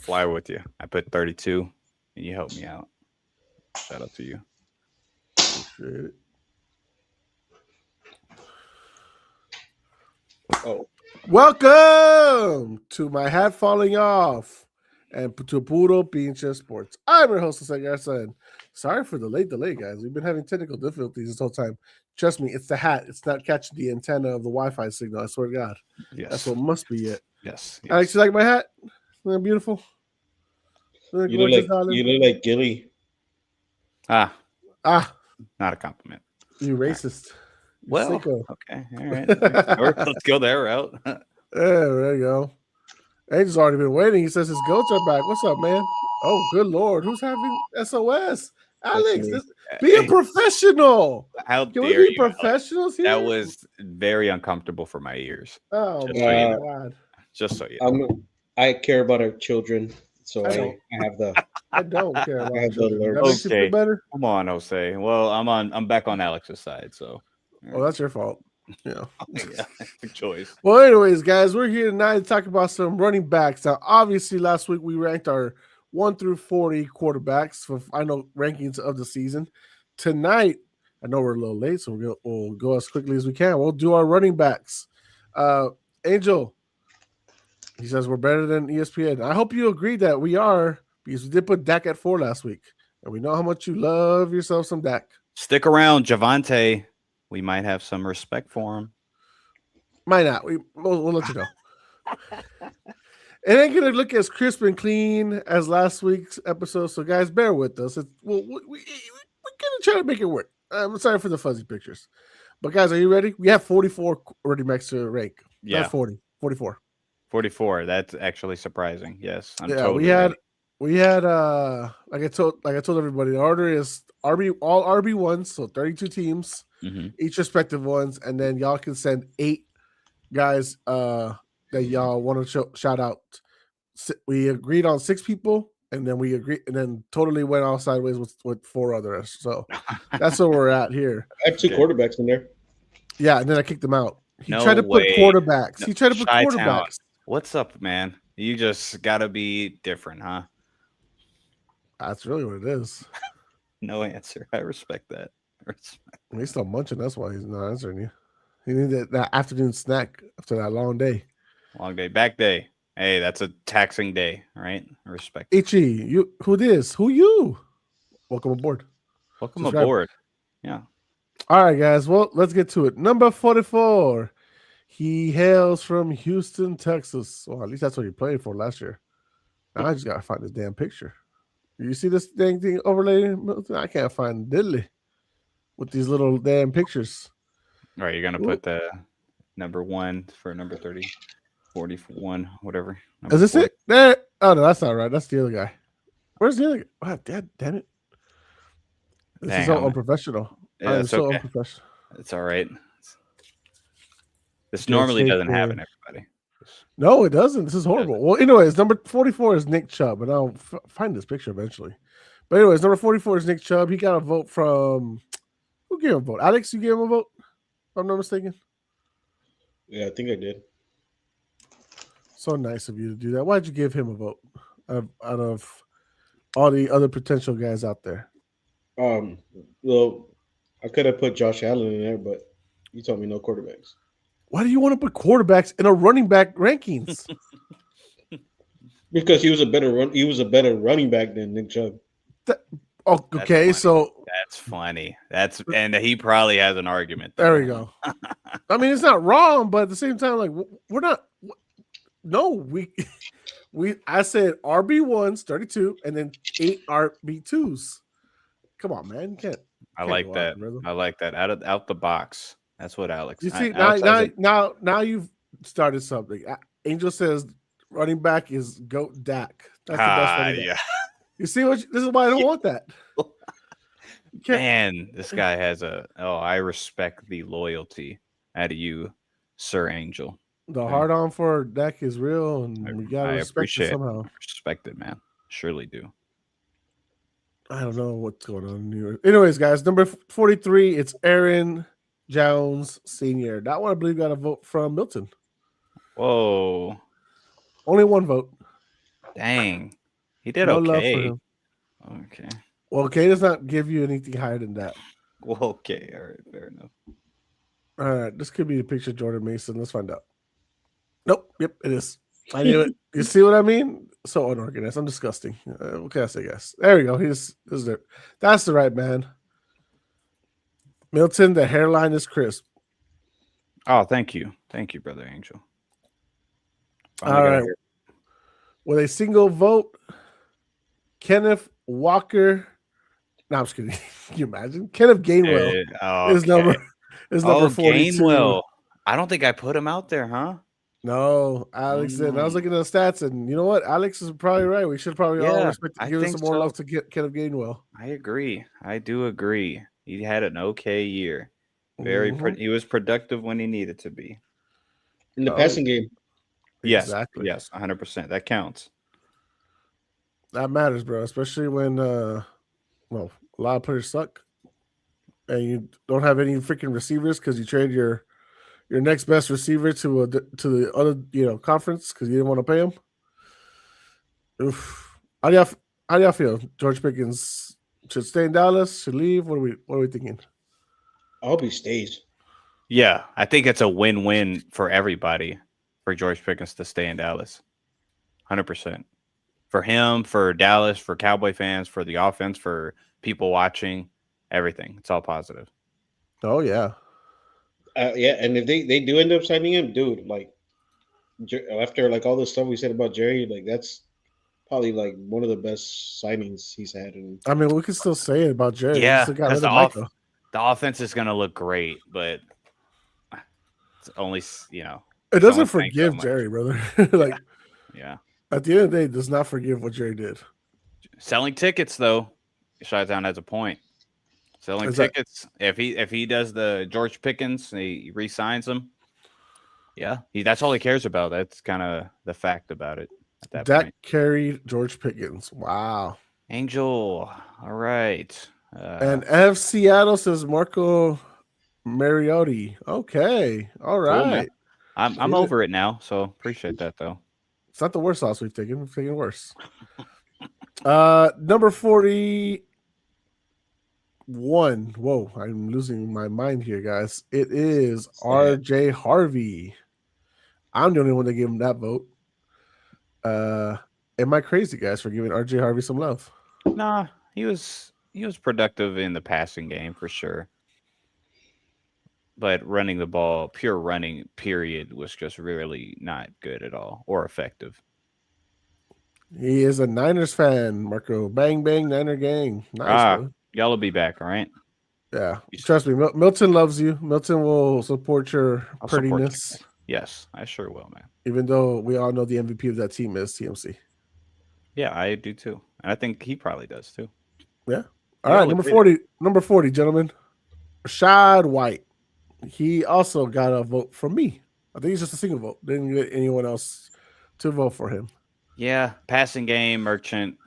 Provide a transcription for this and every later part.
fly with you. I put 32, and you helped me out. Shout out to you. Appreciate it. Oh, Welcome to my hat falling off and to Puro Pinche Sports. I'm your host, and sorry for the late delay, guys. We've been having technical difficulties this whole time. Trust me, it's the hat. It's not catching the antenna of the Wi-Fi signal. I swear to God. Yes. That's what must be it. Yes. Alex, you like my hat? Isn't that beautiful? Isn't you gorgeous, look like Gilly. Ah, Ah, not a compliment. you racist. You Well, sicko. okay. All right. Let's go that route. There you go. Angel's already been waiting. He says his goats are back. What's up, man? Oh, good Lord. Who's having SOS? Alex, be a professional. How Can dare we be you, Alex? professionals here? That was very uncomfortable for my ears. Oh, Just my so you know. God. Just so you know. I care about our children, so I I don't. have the. I don't care about I have the children. That alerts. makes you feel Okay. better? Come on, Jose. Well, I'm back on Alex's side, so. Oh, that's your fault. Yeah. Yeah, good choice. Well, anyways, guys, we're here tonight to talk about some running backs. Now, obviously, last week we ranked our 1 through 40 quarterbacks for final rankings of the season. Tonight, I know we're a little late, so we'll go as quickly as we can. We'll do our running backs. Angel, he says we're better than ESPN. I hope you agree that we are, because we did put Dak at 4 last week, and we know how much you love yourself some Dak. Stick around, Javante. We might have some respect for him. Might not. We'll let you know. It ain't gonna look as crisp and clean as last week's episode, so guys, bear with us. We're gonna try to make it work. I'm sorry for the fuzzy pictures, but guys, are you ready? We have 44 running backs to rank. Yeah, Not 40, 44. 44. That's actually surprising. Yes, I'm Yeah, totally we had like I told everybody, the order is all RB1s, so 32 teams, each respective ones, and then y'all can send 8 guys that y'all want to shout out. We agreed on 6 people, and then totally went all sideways with 4 others. So that's where we're at here. I had 2 quarterbacks in there. Yeah, and then I kicked them out. He No tried to way. put quarterbacks. He tried to put Chi-Town. quarterbacks. What's up, man? You just gotta be different, huh? That's really what it is. No answer. I respect that. He's still munching. That's why he's not answering you. He needed that afternoon snack after that long day. Long day, back day. Hey, that's a taxing day, right? I respect. Ichi, who this? Who you? Welcome aboard. Welcome aboard. Yeah. All right, guys. Well, let's get to it. Number 44. He hails from Houston, Texas. Well, at least that's what he played for last year. Now I just gotta find this damn picture. You see this dang thing overlaid? I can't find diddly with these little damn pictures. All right, you're gonna put the number 1 for number 30, 41, whatever. Is this 40. it? There. Oh no, that's not right. That's the other guy. Where's the other guy? Oh, damn it. This is so unprofessional. Yeah, I'm it's so okay. unprofessional. It's all right. This normally doesn't happen, everybody. No, it doesn't. This is horrible. Well, anyways, number 44 is Nick Chubb, and I'll find this picture eventually. But anyways, number 44 is Nick Chubb. He got a vote from who gave him a vote? Alex, you gave him a vote? If I'm not mistaken. Yeah, I think I did. So nice of you to do that. Why'd you give him a vote out of all the other potential guys out there? Well, I could have put Josh Allen in there, but you told me no quarterbacks. Why do you want to put quarterbacks in a running back rankings? Because he was a better running back than Nick Chubb. Okay, so that's funny. And he probably has an argument. There we go. I mean, it's not wrong, but at the same time, like we're not. No, I said RB1s, 32, and then 8 RB2s. Come on, man, you can't. I like that. I like that. Out the box. That's what Alex. You see, now you've started something. Angel says running back is GOAT Dak. That's the best running back. Yeah. You see this is why I don't want that. Man, this guy has I respect the loyalty out of you, Sir Angel. The hard on for Dak is real, and we gotta respect it somehow. I respect it, man. Surely do. I don't know what's going on here. Anyways, guys, number 43, it's Aaron Jones Sr. That one, I believe, got a vote from Milton. Whoa. Only one vote. Dang. He did No love for okay. him. Okay. Well, K does not give you anything higher than that. Well, okay. All right. Fair enough. All right, this could be a picture of Jordan Mason. Let's find out. Nope. Yep, it is. I knew it. You see what I mean? So unorganized. I'm disgusting. What can I say, guys? There we go. He's there. That's the right man. Milton, the hairline is crisp. Oh, thank you. Thank you, Brother Angel. All right. With a single vote, Kenneth Walker. No, I'm just kidding. Can you imagine? Kenneth Gainwell is number 42. Gainwell. I don't think I put him out there, huh? No, Alex did. And I was looking at the stats, and you know what? Alex is probably right. We should probably all respect give us some more love to Kenneth Gainwell. I agree. I do agree. He had an okay year. He was productive when he needed to be. In the passing game. Yes. Exactly. Yes, 100%. That counts. That matters, bro. Especially when a lot of players suck. And you don't have any freaking receivers because you trade your next best receiver to the other conference because you didn't want to pay him. Oof. How do y'all feel? George Pickens should stay in Dallas? Should leave? What are we thinking? I hope he stays. Yeah, I think it's a win-win for everybody for George Pickens to stay in Dallas. 100%. For him, for Dallas, for Cowboy fans, for the offense, for people watching, everything. It's all positive. Oh, yeah. Yeah, and if they do end up signing him, dude, like after like all the stuff we said about Jerry, like that's probably like one of the best signings he's had. And I mean, we can still say it about Jerry. Yeah, because the offense is going to look great, but it's only it doesn't forgive Jerry, brother. Yeah. At the end of the day, it does not forgive what Jerry did. Selling tickets, though, Chi-Town has a point. Selling tickets. If he does the George Pickens, he re-signs him. Yeah, that's all he cares about. That's kind of the fact about it. At that Dak point. carried George Pickens. Wow. Angel. All right. And F Seattle says Marco Mariotti. Okay. All right. Cool, I'm over it now, so appreciate that though. It's not the worst loss we've taken. We've taken worse. Number 41. Whoa, I'm losing my mind here, guys. It is RJ Harvey. I'm the only one that gave him that vote. Am I crazy, guys, for giving RJ Harvey some love? Nah, he was productive in the passing game for sure. But running the ball, pure running, period, was just really not good at all or effective. He is a Niners fan, Marco. Bang, bang, Niner gang. Nice, bro. Y'all will be back, all right? Yeah. Trust me, Milton loves you. Milton will support your prettiness. Yes, I sure will, man. Even though we all know the MVP of that team is TMC. Yeah, I do too. And I think he probably does too. Yeah. All right, number 40, gentlemen. Rashad White. He also got a vote from me. I think he's just a single vote. Didn't get anyone else to vote for him. Yeah, passing game Merchant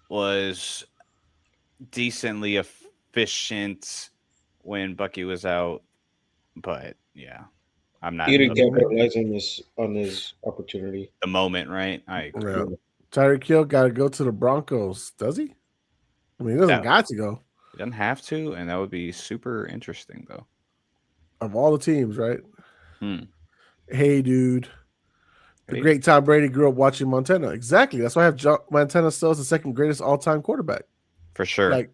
was decently efficient when Bucky was out, but yeah, I'm not. He didn't capitalize on his opportunity. The moment, right? I agree. Yeah. Tyreek Hill got to go to the Broncos. Does he? I mean, he doesn't got to go. He doesn't have to, and that would be super interesting, though. Of all the teams, right? Hey, dude. The great Tom Brady grew up watching Montana. Exactly. That's why I have Montana still as the second greatest all-time quarterback. For sure. Like,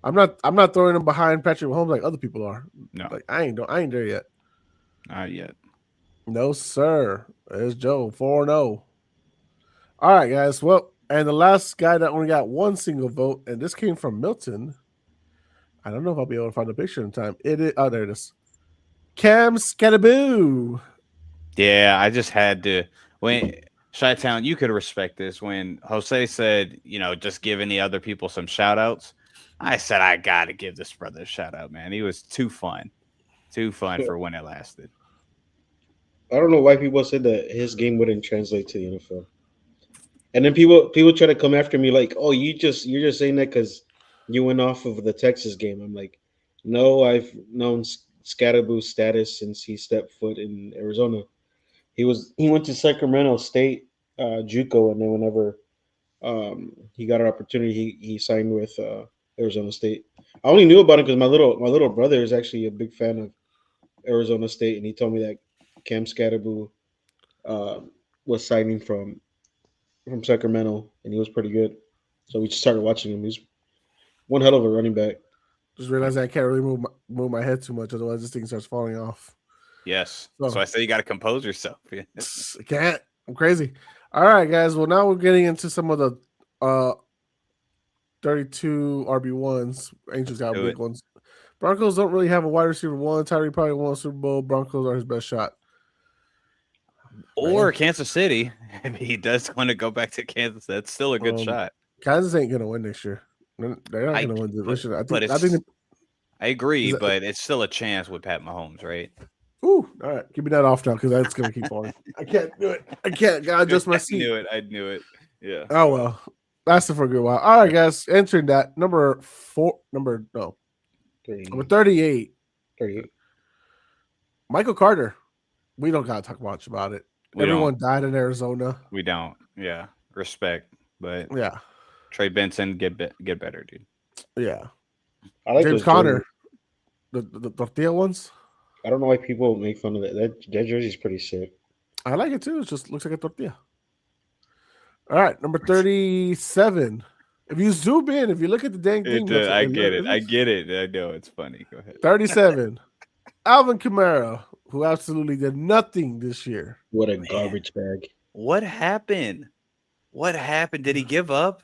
I'm not throwing him behind Patrick Mahomes like other people are. No. Like I ain't there yet. Not yet. No, sir. There's Joe 4-0. All right, guys. Well, and the last guy that only got one single vote, and this came from Milton. I don't know if I'll be able to find the picture in time. There it is. Cam Scattaboo. Yeah, I just had to. When Chi-Town, you could respect this. When Jose said, just give any other people some shout outs, I said, I got to give this brother a shout out, man. He was too fun for when it lasted. I don't know why people said that his game wouldn't translate to the NFL. And then people try to come after me like, oh, you're just saying that because you went off of the Texas game. I'm like, no, I've known Scattaboo's status since he stepped foot in Arizona. He went to Sacramento State, JUCO, and then whenever He got an opportunity. He signed with Arizona State. I only knew about it because my little brother is actually a big fan of Arizona State, and he told me that Cam Scatterbu uh, was signing from Sacramento, and he was pretty good. So we just started watching him. He's one hell of a running back. Just realized I can't really move my head too much, otherwise this thing starts falling off. Yes. So- So I say you got to compose yourself. I can't. I'm crazy. All right, guys. Well, now we're getting into some of the 32 RB1s. Angels got Do big it. ones. Broncos don't really have a wide receiver one. Tyree probably won a Super Bowl. Broncos are his best shot. Or Man. Kansas City. If he does want to go back to Kansas, that's still a good shot. Kansas ain't gonna win next year. They're not I- gonna win this year. but I think. I agree, Is that- but it's still a chance with Pat Mahomes, right? Ooh, all right. Give me that off now because that's gonna keep falling. I can't do it. I can't. Gotta adjust my seat. I knew it. Yeah. Oh well, that's it for a good while. All right, guys. Entering that number 38. 38. Michael Carter. We don't gotta talk much about it. We Everyone died in Arizona. We don't. Yeah. Respect. But Yeah, Trey Benson, get better, dude. yeah. I like James those Conner, jerseys. the tortilla ones. I don't know why people make fun of that. That jersey's pretty sick. I like it too. It just looks like a tortilla. All right, number 37. If you zoom in, if you look at the dang thing, I get it. I get it. I know it's funny. Go ahead. 37. Alvin Kamara, who absolutely did nothing this year. What a garbage bag. What happened? What happened? Did he give up?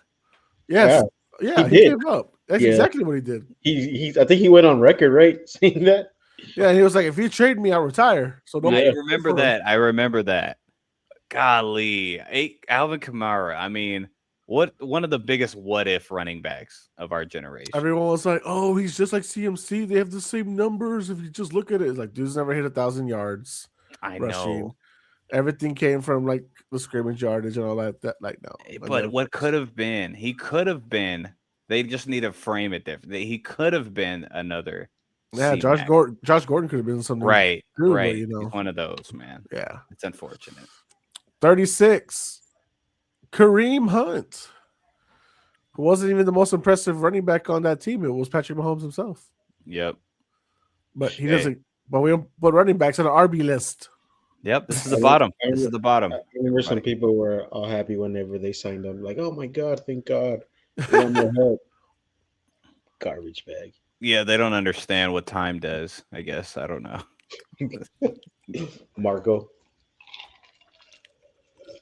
Yes, yeah, he he did. gave up. That's Yeah. exactly what he did. He I think he went on record, right? Saying that. Yeah, he was like, if you trade me, I'll retire. So don't I Yeah. remember that. I remember that. Golly, Alvin Kamara. I mean, one of the biggest what if running backs of our generation. Everyone was like, oh, he's just like CMC. They have the same numbers. If you just look at it, it's like, dude's never hit 1,000 yards I rushing. know, Everything came from like the scrimmage yardage and all that. Like, no. And but then- what could have been? He could have been. They just need to frame it differently. He could have been another. yeah, C-Mac. Josh Gordon could have been something. Right, too, but, right. you know. He's one of those, man. Yeah. It's unfortunate. 36. Kareem Hunt, who wasn't even the most impressive running back on that team. It was Patrick Mahomes himself. Yep. But he Hey. doesn't. But we don't put running backs on the RB list. Yep. This is the I bottom. remember- This is the bottom. I remember some Buddy. people were all happy whenever they signed him. Like, oh my god, thank God. We want more help. Garbage bag. Yeah, they don't understand what time does. I guess I don't know. Marco.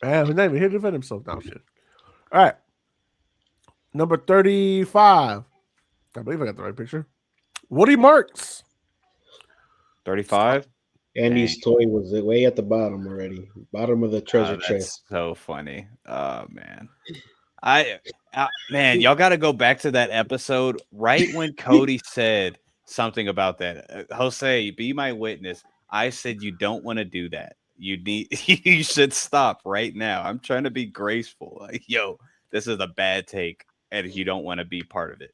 Man, he's not even here to defend himself now. Shit. All right. Number 35. I believe I got the right picture. Woody Marks. 35. Andy's toy was way at the bottom already. Bottom of the treasure That's chest. so funny. Oh man, man, y'all got to go back to that episode right when Cody said something about that. Jose, be my witness. I said you don't want to do that. You need. You should stop right now. I'm trying to be graceful. Like, yo, this is a bad take, and you don't want to be part of it.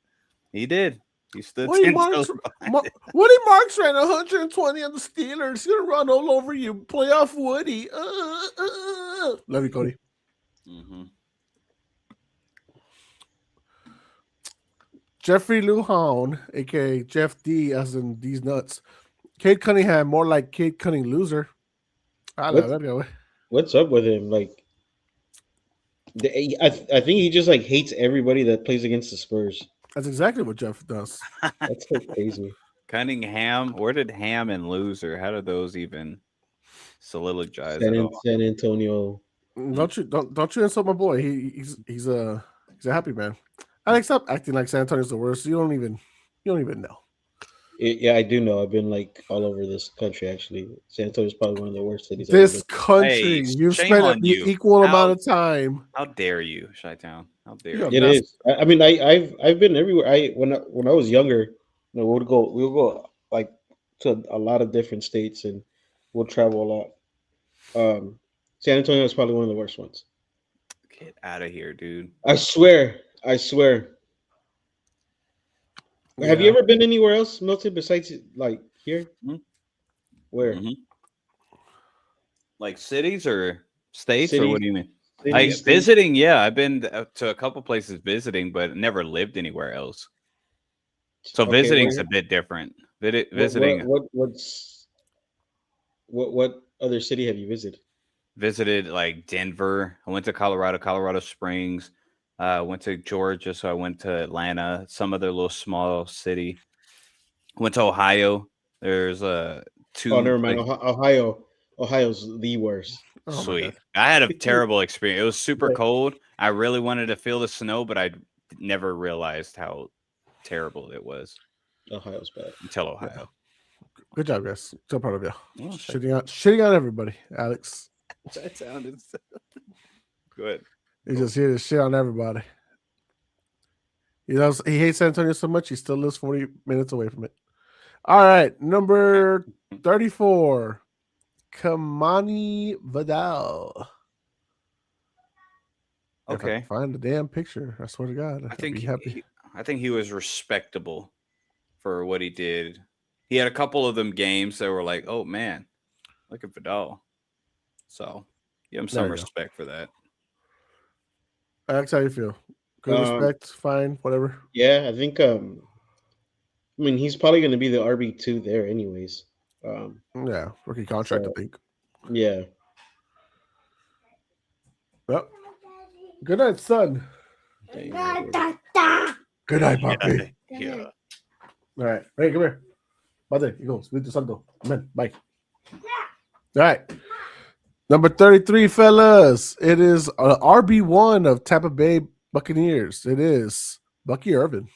He did. He stood Woody 10 Marks, toes behind it. Woody Marks ran 120 on the Steelers. He's going to run all over you. Playoff Woody. Love you, Cody. Mhm. Jeffrey Lujan, a.k.a. Jeff D, as in these nuts. Cade Cunningham, more like Cade Cunning loser. I love that guy. What's up with him? Like, I think he just like hates everybody that plays against the Spurs. That's exactly what Jeff does. That's so crazy. Cunningham. Where did Ham and loser? How did those even solilogize at all? San Antonio. Don't you insult my boy. He's a happy man. Alex, stop acting like San Antonio's the worst. You don't even know. Yeah, I do know. I've been like all over this country. Actually, San Antonio's probably one of the worst cities. I've ever This country, Hey, you've shame spent on the you. equal How- amount of time. How dare you, Chi-Town? How dare Yeah. you? been. It is. I mean, I've been everywhere. When I was younger, we would go like to a lot of different states, and we'll travel a lot. San Antonio is probably one of the worst ones. Get out of here, dude. I swear. Have you Yeah. ever been anywhere else, Milton, besides like here? Mhm. Where? Mhm. Like cities or states, or Cities. what do you mean? Cities, Visiting, yeah, I've been to a couple places visiting, but never lived anywhere else. So Okay, visiting's a bit different. Visiting, what other city have you visited? visited like Denver. I went to Colorado Springs. Went to Georgia, so I went to Atlanta, some other little small city. Went to Ohio. There's Oh, two never mind. places. Ohio's the worst. Oh my god. Sweet. I had a terrible experience. It was super cold. I really wanted to feel the snow, but I never realized how terrible it was Ohio's bad. until Yeah. Ohio. Good job, guys. So proud of you. Well, Shitting on everybody, Alex. that sounded so good. He's just here to shit on everybody. He hates San Antonio so much he still lives 40 minutes away from it. All right, number 34, Kamani Vidal. If I Okay. can find the damn picture, I swear to God, I I'd think be happy. I think he was respectable for what he did. He had a couple of them games that were like, oh man, look at Vidal. So give him There some you go. respect for that. Alex, how you feel? Good respect, fine, whatever. Yeah, I think. I mean, he's probably going to be the RB2 there, anyways. Yeah, rookie contract, So- I think. Yeah. Yep. Good night, son. Dang, Good night, papi. Yeah. All right. Hey, come here. Mother, you go. Speak to Santo. Amen. Bye. All right. Number 33, fellas. It is RB1 of Tampa Bay Buccaneers. It is Bucky Irvin.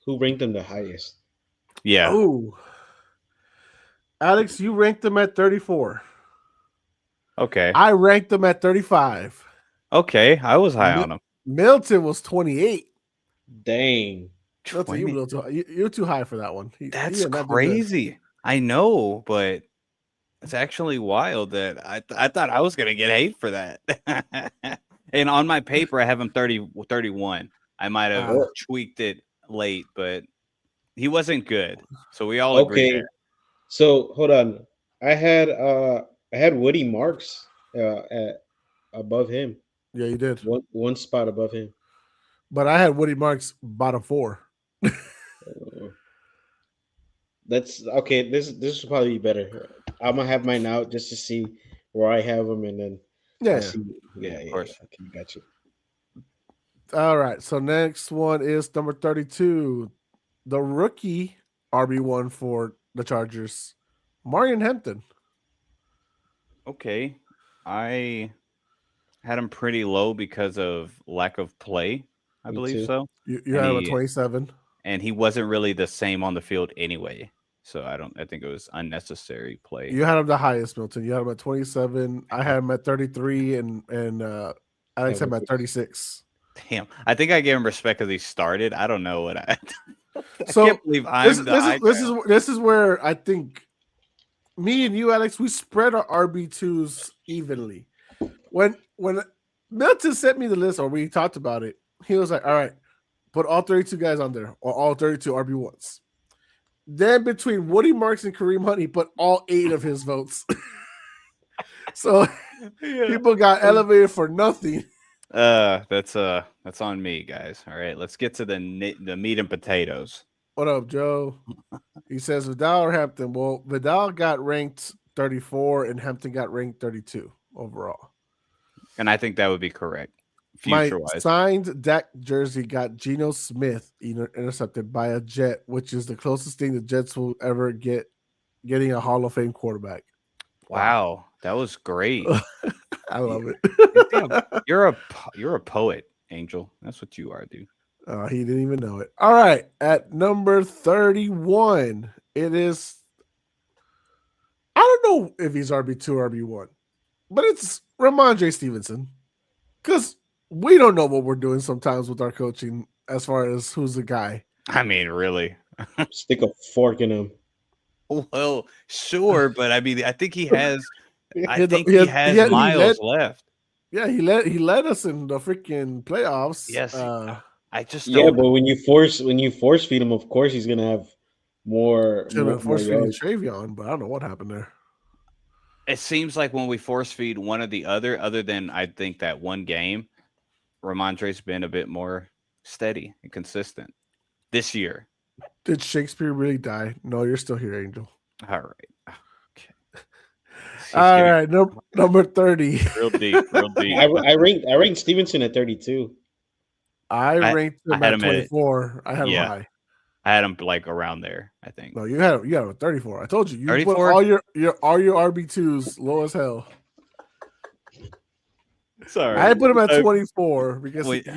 Who ranked him the highest? Yeah. Oh. Alex, you ranked them at 34. Okay. I ranked them at 35. Okay. I was high on him. Milton was 28. Dang. Milton, you were a little too high. You're too high for that one. That's did not do good. crazy. I know, but it's actually wild that I thought I was gonna get hate for that. And on my paper, I have him 31. I might have tweaked it late, but he wasn't good. So we all agree Okay. there. So hold on. I had Woody Marks at above him. Yeah, you did. One spot above him. But I had Woody Marks bottom 4. That's okay. This will probably be better. I'm gonna have mine out just to see where I have them, and then Yeah. I'll see. Yeah, of course. Yeah. Okay, got you. All right. So next one is number 32, the rookie RB1 for the Chargers, Marion Hampton. Okay. I had him pretty low because of lack of play. I Me believe too. so. You And had him at he- 27. And he wasn't really the same on the field anyway. So I think it was unnecessary play. You had him the highest, Milton. You had him at 27. I had him at 33, and Alex had him at 36. Damn. I think I gave him respect because he started. I don't know what I So can't believe I'm this is where I think me and you, Alex, we spread our RB2s evenly. When Milton sent me the list, or we talked about it, he was like, all right, put all 32 guys on there, or all 32 RB1s. Then between Woody Marks and Kareem Hunt, he put all 8 of his votes. So people got elevated for nothing. That's on me, guys. All right, let's get to the meat and potatoes. What up, Joe? He says Vidal or Hampton. Well, Vidal got ranked 34 and Hampton got ranked 32 overall. And I think that would be correct. My Future-wise. signed Dak jersey got Geno Smith intercepted by a Jet, which is the closest thing the Jets will ever getting a Hall of Fame quarterback. Wow, that was great. I love it. You're a poet, Angel. That's what you are, dude. He didn't even know it. All right, at number 31, it is. I don't know if he's RB2 or RB1, but it's Ramondre Stevenson, because we don't know what we're doing sometimes with our coaching as far as who's the guy. I mean, really. Stick a fork in him. Well, sure, but I mean, I think he has. I He think had- he has he had- he miles led- left. Yeah, he led us in the freaking playoffs. Yes, I just Yeah, don't. but when you force feed him, of course he's gonna have more. Should have more been force feeding yards. Travion, but I don't know what happened there. it seems like when we force feed one or the other than I think that one game, Ramondre's been a bit more steady and consistent this year. Did Shakespeare really die? No, you're still here, Angel. All right. Okay. He's All getting right, number 30. real deep, real deep. I ranked Stevenson at 32. I ranked him had at him 24. I had him yeah. high. I had him like around there, I think. No, you had him at 34. I told you. You put 34? all your RB2s low as hell. Sorry. I put him at 24 because Wait.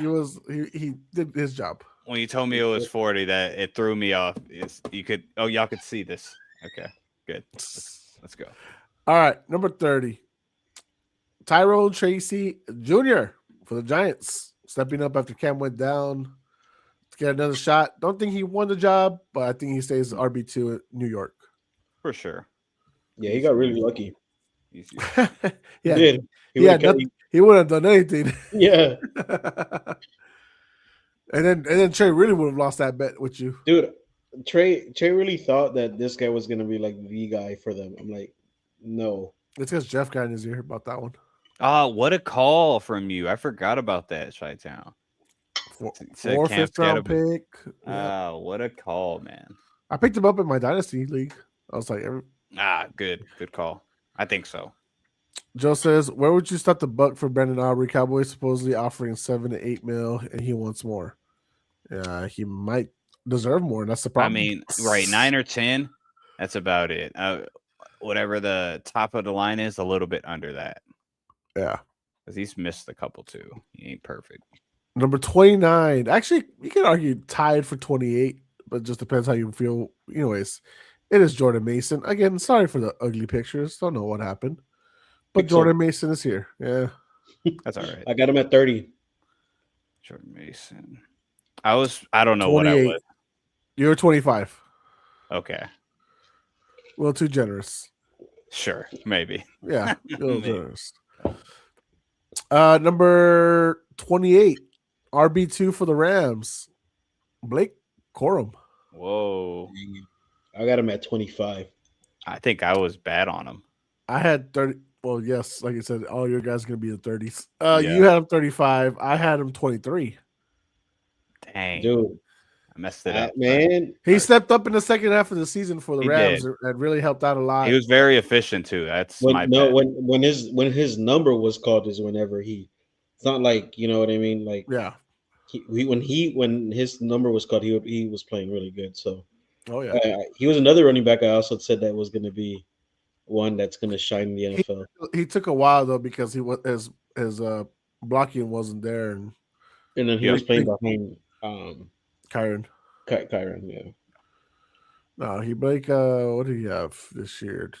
he did his job. When you told me it was 40, that it threw me off. Y'all could see this. Okay, good. Let's go. All right, number 30. Tyrone Tracy Jr. for the Giants, stepping up after Cam went down to get another shot. Don't think he won the job, but I think he stays RB2 at New York. For sure. Yeah, he got really lucky. Yeah, He did. He wouldn't have done anything. Yeah, and then Trey really would have lost that bet with you. dude. Trey really thought that this guy was gonna be like the guy for them. I'm like, no. It's because Jeff got in his ear about that one. What a call from you. I forgot about that, Chi-Town. Four fifth-round pick. Yeah. What a call, man. I picked him up in my Dynasty League. I was like, Good call. I think so. Joe says, where would you start the buck for Brandon Aubrey? Cowboys supposedly offering 7 to 8 mil, and he wants more. He might deserve more, and that's the problem. I mean, right, 9 or 10, that's about it. Whatever the top of the line is, a little bit under that. Yeah. Because he's missed a couple, too. He ain't perfect. Number 29. Actually, you can argue tied for 28, but it just depends how you feel. Anyways, it is Jordan Mason. Again, sorry for the ugly pictures. Don't know what happened. But Jordan Mason is here. Yeah. That's all right. I got him at 30. Jordan Mason. I don't know what I was. You were 25. Okay. A little too generous. Sure. Maybe. Yeah. A little generous. Number 28. RB2 for the Rams. Blake Corum. Whoa. I got him at 25. I think I was bad on him. I had 30. Well, yes, like I said, all your guys are going to be in the 30s. Yeah. You had him 35. I had him 23. Dang. Dude. I messed it up. Man. He stepped up in the second half of the season for the He Rams did. and really helped out a lot. He was very efficient, too. That's my bad. When his number was called is whenever it's not like, you know what I mean? Like, yeah. When his number was called, he was playing really good. So, oh yeah, he was another running back. I also said that was going to be one that's going to shine in the NFL. He took a while though because he was his blocking wasn't there, and then he was playing behind Kyron. Kyron, yeah. No, what do you have this year?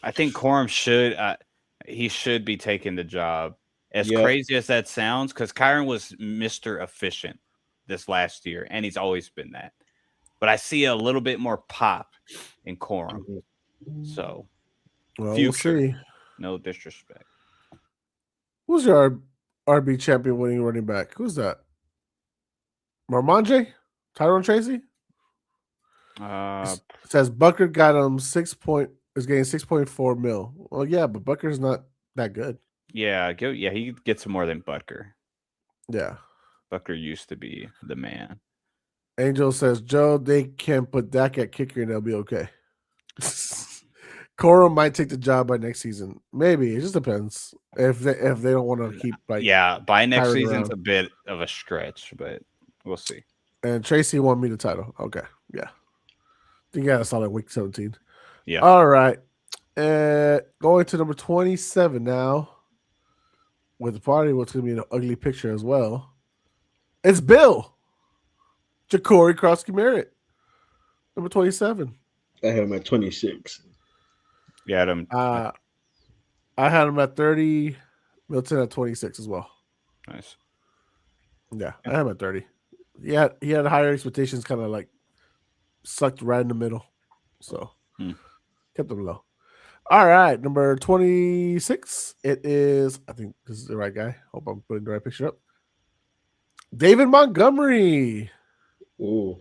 I think Corum should be taking the job. As crazy as that sounds, because Kyron was Mr. Efficient this last year, and he's always been that. But I see a little bit more pop in Corum. Mm-hmm. So, we'll see. No disrespect. Who's your RB champion winning running back? Who's that? Marmanje? Tyrone Tracy? It says Bucker got him is getting 6.4 mil. Well, yeah, but Bucker's not that good. Yeah, he gets more than Butker. Yeah. Butker used to be the man. Angel says, Joe, they can put Dak at kicker and they'll be okay. Corum might take the job by next season. Maybe. It just depends. If they don't want to keep by next season's a bit of a stretch, but we'll see. And Tracy won me the title. Okay. Yeah. I think I saw that week 17. Yeah. All right. Going to number 27 now. With the party, what's going to be an ugly picture as well. It's Bill. Ja'Cory Krosky-Merritt. Number 27. I had him at 26. Yeah, I had him at 30. Milton at 26 as well. Nice. Yeah, I had him at 30. He had higher expectations, kind of like sucked right in the middle. So kept them low. All right, number 26. It is, I think this is the right guy. Hope I'm putting the right picture up. David Montgomery. Ooh.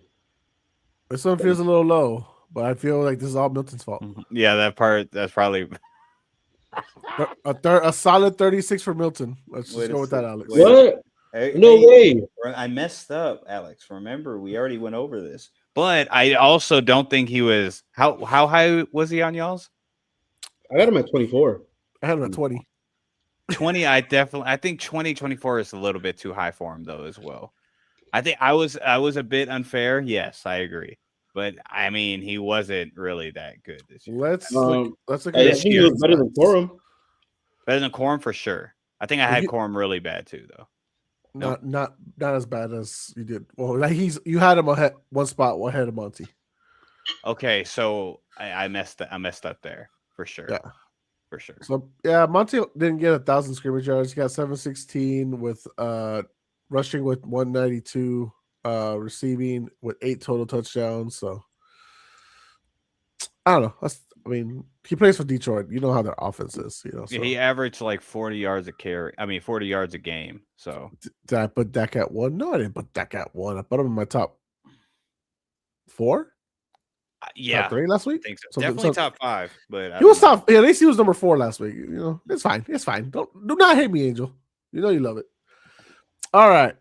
This one feels a little low, but I feel like this is all Milton's fault. Yeah, that part, that's probably A solid 36 for Milton. Let's just Wait a go with that, sec- Alex. wait a What? Hey, No hey, way. I messed up, Alex. Remember, we already went over this. But I also don't think he was how high was he on y'all's? I got him at 24. I had him at 20. 20. I think 2024 is a little bit too high for him though as well. I think I was a bit unfair. Yes, I agree. But I mean, he wasn't really that good this year. Let's look at I his think he was better than stats. Corum. Better than Corum for sure. I think I had He- Corum really bad too though. Not as bad as you did. Well, like you had him ahead one spot ahead of Monty. Okay, so I messed up there for sure. Yeah. For sure. So yeah, Monty didn't get 1,000 scrimmage yards. He got 716 with rushing with 192, receiving with 8 total touchdowns. So I don't know. I mean, he plays for Detroit. You know how their offense is. So. He averaged like 40 yards a carry. I mean, 40 yards a game. So Did I put Dak at 1? No, I didn't put Dak at 1. I put him in my top 4. yeah, Top 3 last week. I think so. Definitely so top 5. But he was top. Yeah, at least he was number 4 last week. It's fine. It's fine. Do not hate me, Angel. You know you love it. All right.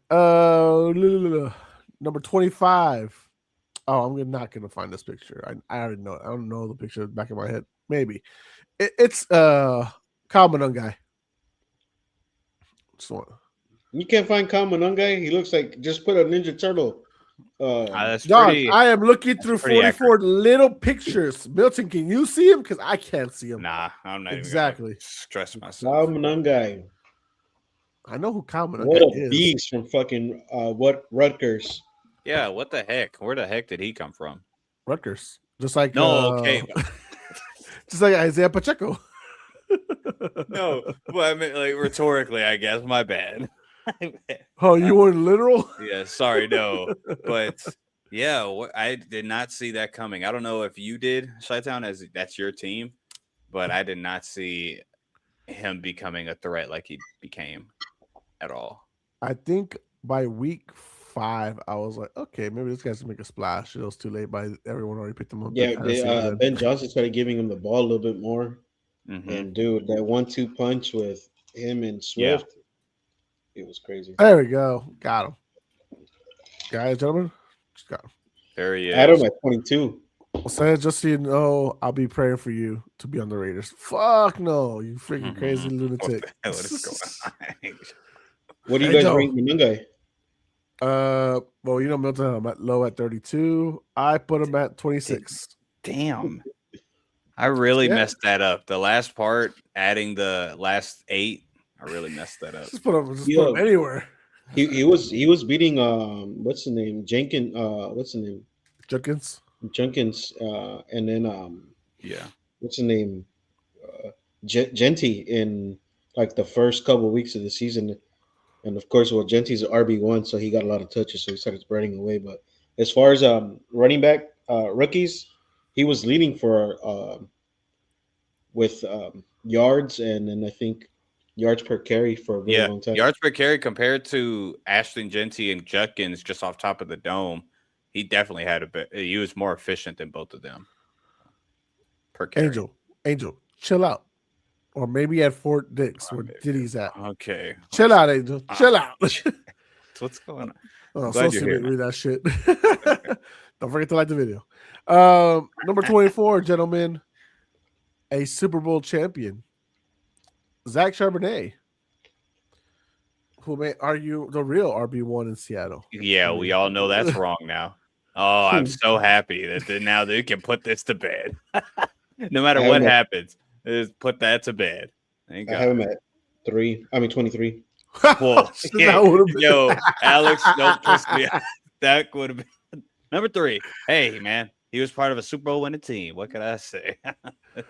Number 25. Oh, I'm not gonna find this picture. I already know it. I don't know the picture back in my head. Maybe it's Kyle Manungai. So You can't find Kyle Manungai. He looks like just put a Ninja Turtle. that's Dog, pretty. I am looking through pretty 44 little pictures. Milton, can you see him? Because I can't see him. Nah, I'm not Exactly. even stress Kyle myself. Manungai. I know who Kyle Manungai What a is. beast from fucking Rutgers. Yeah, what the heck? Where the heck did he come from? Rutgers. Just like No, okay. just like Isaiah Pacheco. No, well, I mean, like rhetorically, I guess. My bad. Oh, you weren't literal? Yeah, sorry, no. But yeah, I did not see that coming. I don't know if you did, Chi-Town, as that's your team, but I did not see him becoming a threat like he became at all. I think by week 5, I was like, okay, maybe this guy's gonna make a splash. It was too late. By everyone already picked him up. Yeah, Ben Johnson started giving him the ball a little bit more. Mhm. And dude, that 1-2 punch with him and Swift, it was crazy. There we go. Got him. Guys, gentlemen, just got him. There he is. I had him at 22. I'll say it just so you know, I'll be praying for you to be on the Raiders. Fuck no, you freaking crazy lunatic. What the hell is going on? What do you Hey, guys Joe. rank Manungai? Well, Milton, I'm at low at 32. I put him at 26. Damn. I really Yeah. messed that up. The last part, adding the last 8, I really messed that up. Just put him anywhere. He was beating what's the name? Jenkins what's the name? Jenkins and then Yeah. what's the name? Genty in like the first couple of weeks of the season. And of course, well, Genty's an RB1, so he got a lot of touches, so he started spreading away. But as far as running back rookies, he was leading for with yards, and then I think yards per carry for a really long time. Yards per carry compared to Ashton Genty and Judkins just off top of the dome. He definitely had a bit. He was more efficient than both of them per carry. Angel, chill out. Or maybe at Fort Dix, where Diddy's at. Okay. Chill out, Angel. Chill out. What's going on? Oh, Glad so you're here, stupid. Read that shit. Don't forget to like the video. Number 24, gentlemen, a Super Bowl champion, Zach Charbonnet, who may argue the real RB1 in Seattle. Yeah, we all know that's wrong now. Oh, I'm so happy that now they can put this to bed. No matter what happens, just put that to bed. Thank I God. have him at 23. Whoa. Yo, Alex, don't piss me off. That would have been number 3. Hey, man, he was part of a Super Bowl winning team. What could I say? That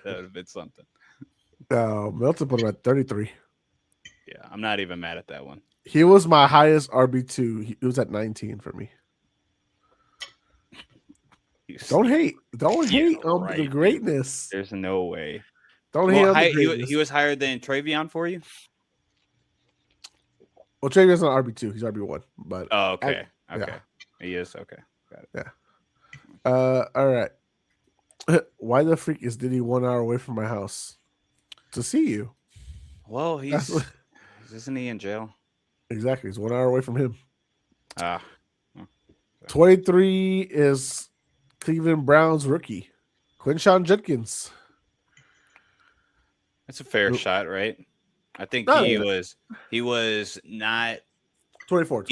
would have been something. Milton put him at 33. Yeah, I'm not even mad at that one. He was my highest RB2. He was at 19 for me. Don't hate. Don't hate on the greatness. There's no way. Don't hate on the greatness. He was higher than Travion for you? Well, Travion's not RB2. He's RB1. But okay. Yeah. He is. Okay. Got it. Yeah. All right. Why the freak is Diddy 1 hour away from my house? to see you. Well, That's what- isn't he in jail? Exactly. It's 1 hour away from him. Ah, 23 is Cleveland Browns rookie, Quinshawn Judkins. that's a fair Who- shot, right? I think No, he yeah. was not. 24.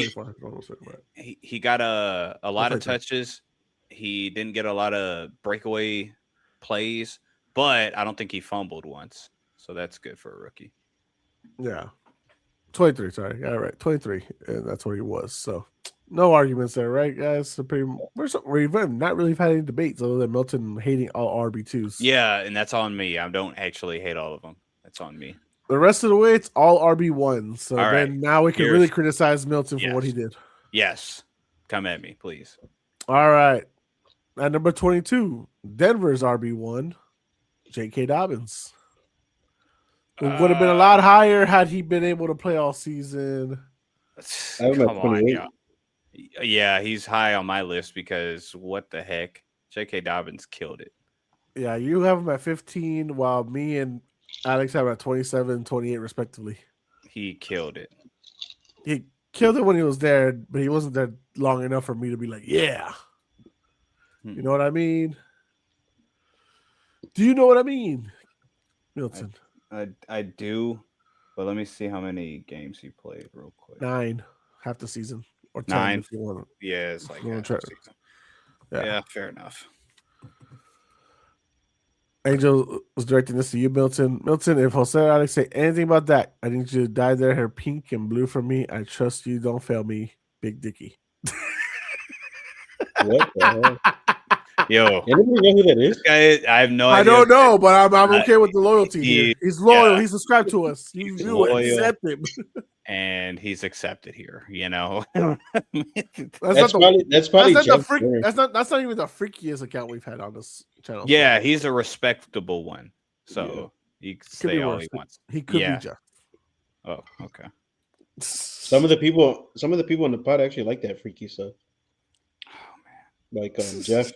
He got a lot of 23. touches. He didn't get a lot of breakaway plays, but I don't think he fumbled once. So that's good for a rookie. Yeah. 23, sorry. Yeah, right. 23. And that's what he was. So no arguments there, right, guys? So we've not really had any debates other than Milton hating all RB2s. Yeah, and that's on me. I don't actually hate all of them. That's on me. The rest of the way, it's all RB1. So All then right. now we can Here's- really criticize Milton for what he Yes. did. Yes. Come at me, please. All right. At number 22, Denver's RB1, J.K. Dobbins. It would have been a lot higher had he been able to play all season. I have him at Come on, 28. yeah. Yeah, he's high on my list because what the heck? J.K. Dobbins killed it. Yeah, you have him at 15, while me and Alex have him at 27 and 28, respectively. He killed it. He killed it when he was there, but he wasn't there long enough for me to be like, yeah. You know what I mean? Do you know what I mean, Milton? I do, but let me see how many games he played real quick. 9, half the season, or 10 9. if you want. Yeah, it's like You wanna half try- the season. Yeah. Yeah, fair enough. Angel was directing this to you, Milton. Milton, if Jose or Alex say anything about that, I need you to dye their hair pink and blue for me. I trust you. Don't fail me, Big Dicky. What the hell? Yo, Anybody know who that this is? guy, I have no I idea. don't know, but I'm okay with the loyalty he- here. He's loyal. yeah. He's subscribed to us. You loyal. accept him. And he's accepted here, you know. That's That's not probably that's not the Jeff's freak. story. That's not even the freakiest account we've had on this channel. Yeah, he's a respectable one. So he can Could say be all worse. he wants. He could Yeah. be Jeff. Oh, okay. Some of the people in the pod actually like that freaky stuff. Oh man. Like Jeff.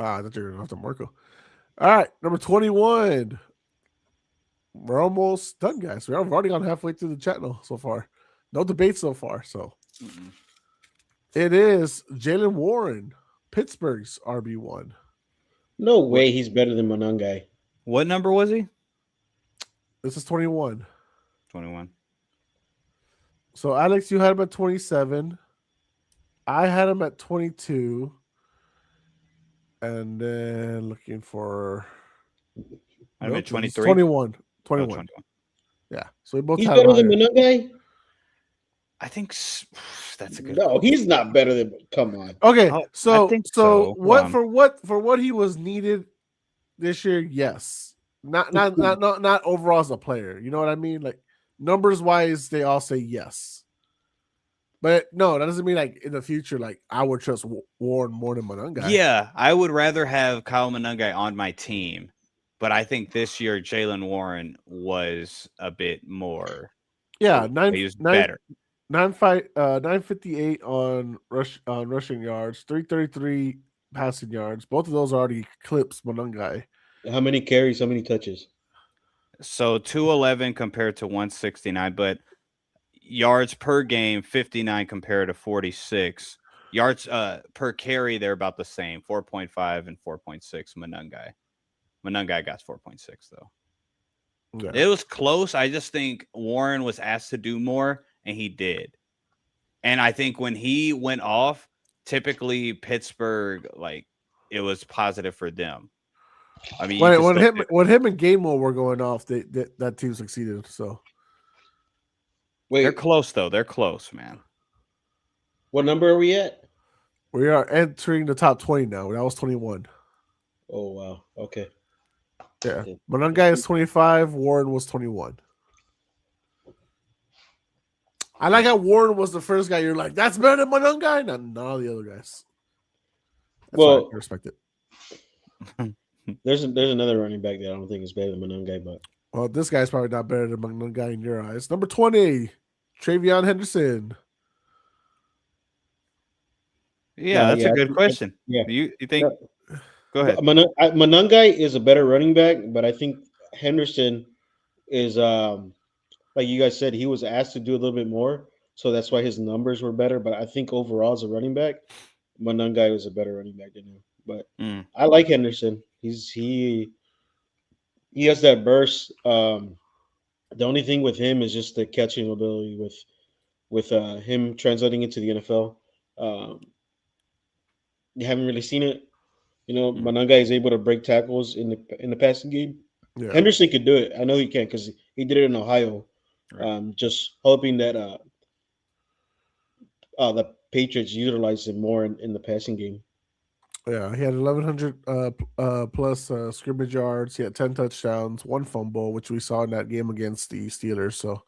I thought you were going to Marco. All right, number 21. We're almost done, guys. We've already gone halfway through the channel so far. No debate so far. So it is Jalen Warren, Pittsburgh's RB1. No way he's better than Monangai. What number was he? This is 21. 21. So, Alex, you had him at 27. I had him at 22. And then looking for... I'm at Nope, 23. 21. Oh, 21. 21. Yeah. So we both He's have better him than higher. Monangai? I think that's a good No, he's not better than. Come on. Okay, Oh, so I think so. what Hold on. for what he was needed this year? Yes, not overall as a player. You know what I mean? Like numbers wise, they all say yes, but no, that doesn't mean like in the future, like I would trust Warren more than Monangai. Yeah, I would rather have Kyle Monangai on my team, but I think this year Jalen Warren was a bit more. yeah, He was better. 958 on rushing yards, 333 passing yards. Both of those already clips Monangai. How many carries? How many touches? So 211 compared to 169, but yards per game 59 compared to 46. Yards per carry, they're about the same, 4.5 and 4.6. Monangai got 4.6 though. Yeah. It was close. I just think Warren was asked to do more, and he did. And I think when he went off, typically Pittsburgh, like it was positive for them. I mean, when him and Gainwell were going off, that team succeeded. So Wait, they're close though. They're close, man. what number are we at? we are entering the top 20 now. That was 21. Oh wow. Okay. Yeah. Okay. Monangai is 25. Warren was 21. I like how Warren was the first guy. You're like, that's better than Monangai. None of the other guys. That's Well- fine. I respect it. There's another running back that I don't think is better than Monangai, but Well, this guy's probably not better than Monangai in your eyes. Number 20, Travion Henderson. Yeah, that's yeah, a good question. yeah. You think? Go ahead. Monangai is a better running back, but I think Henderson is like you guys said, he was asked to do a little bit more, so that's why his numbers were better. But I think overall, as a running back, Monangai was a better running back than him. But Mm. I like Henderson. He has that burst. The only thing with him is just the catching ability with him translating into the NFL. Um, you haven't really seen it. You know, Mm. Mananga is able to break tackles in the passing game. Yeah. Henderson could do it. I know he can because he did it in Ohio. Right. Just hoping that the Patriots utilize him more in the passing game. Yeah, he had 1,100 plus scrimmage yards. He had 10 touchdowns, one fumble, which we saw in that game against the Steelers. So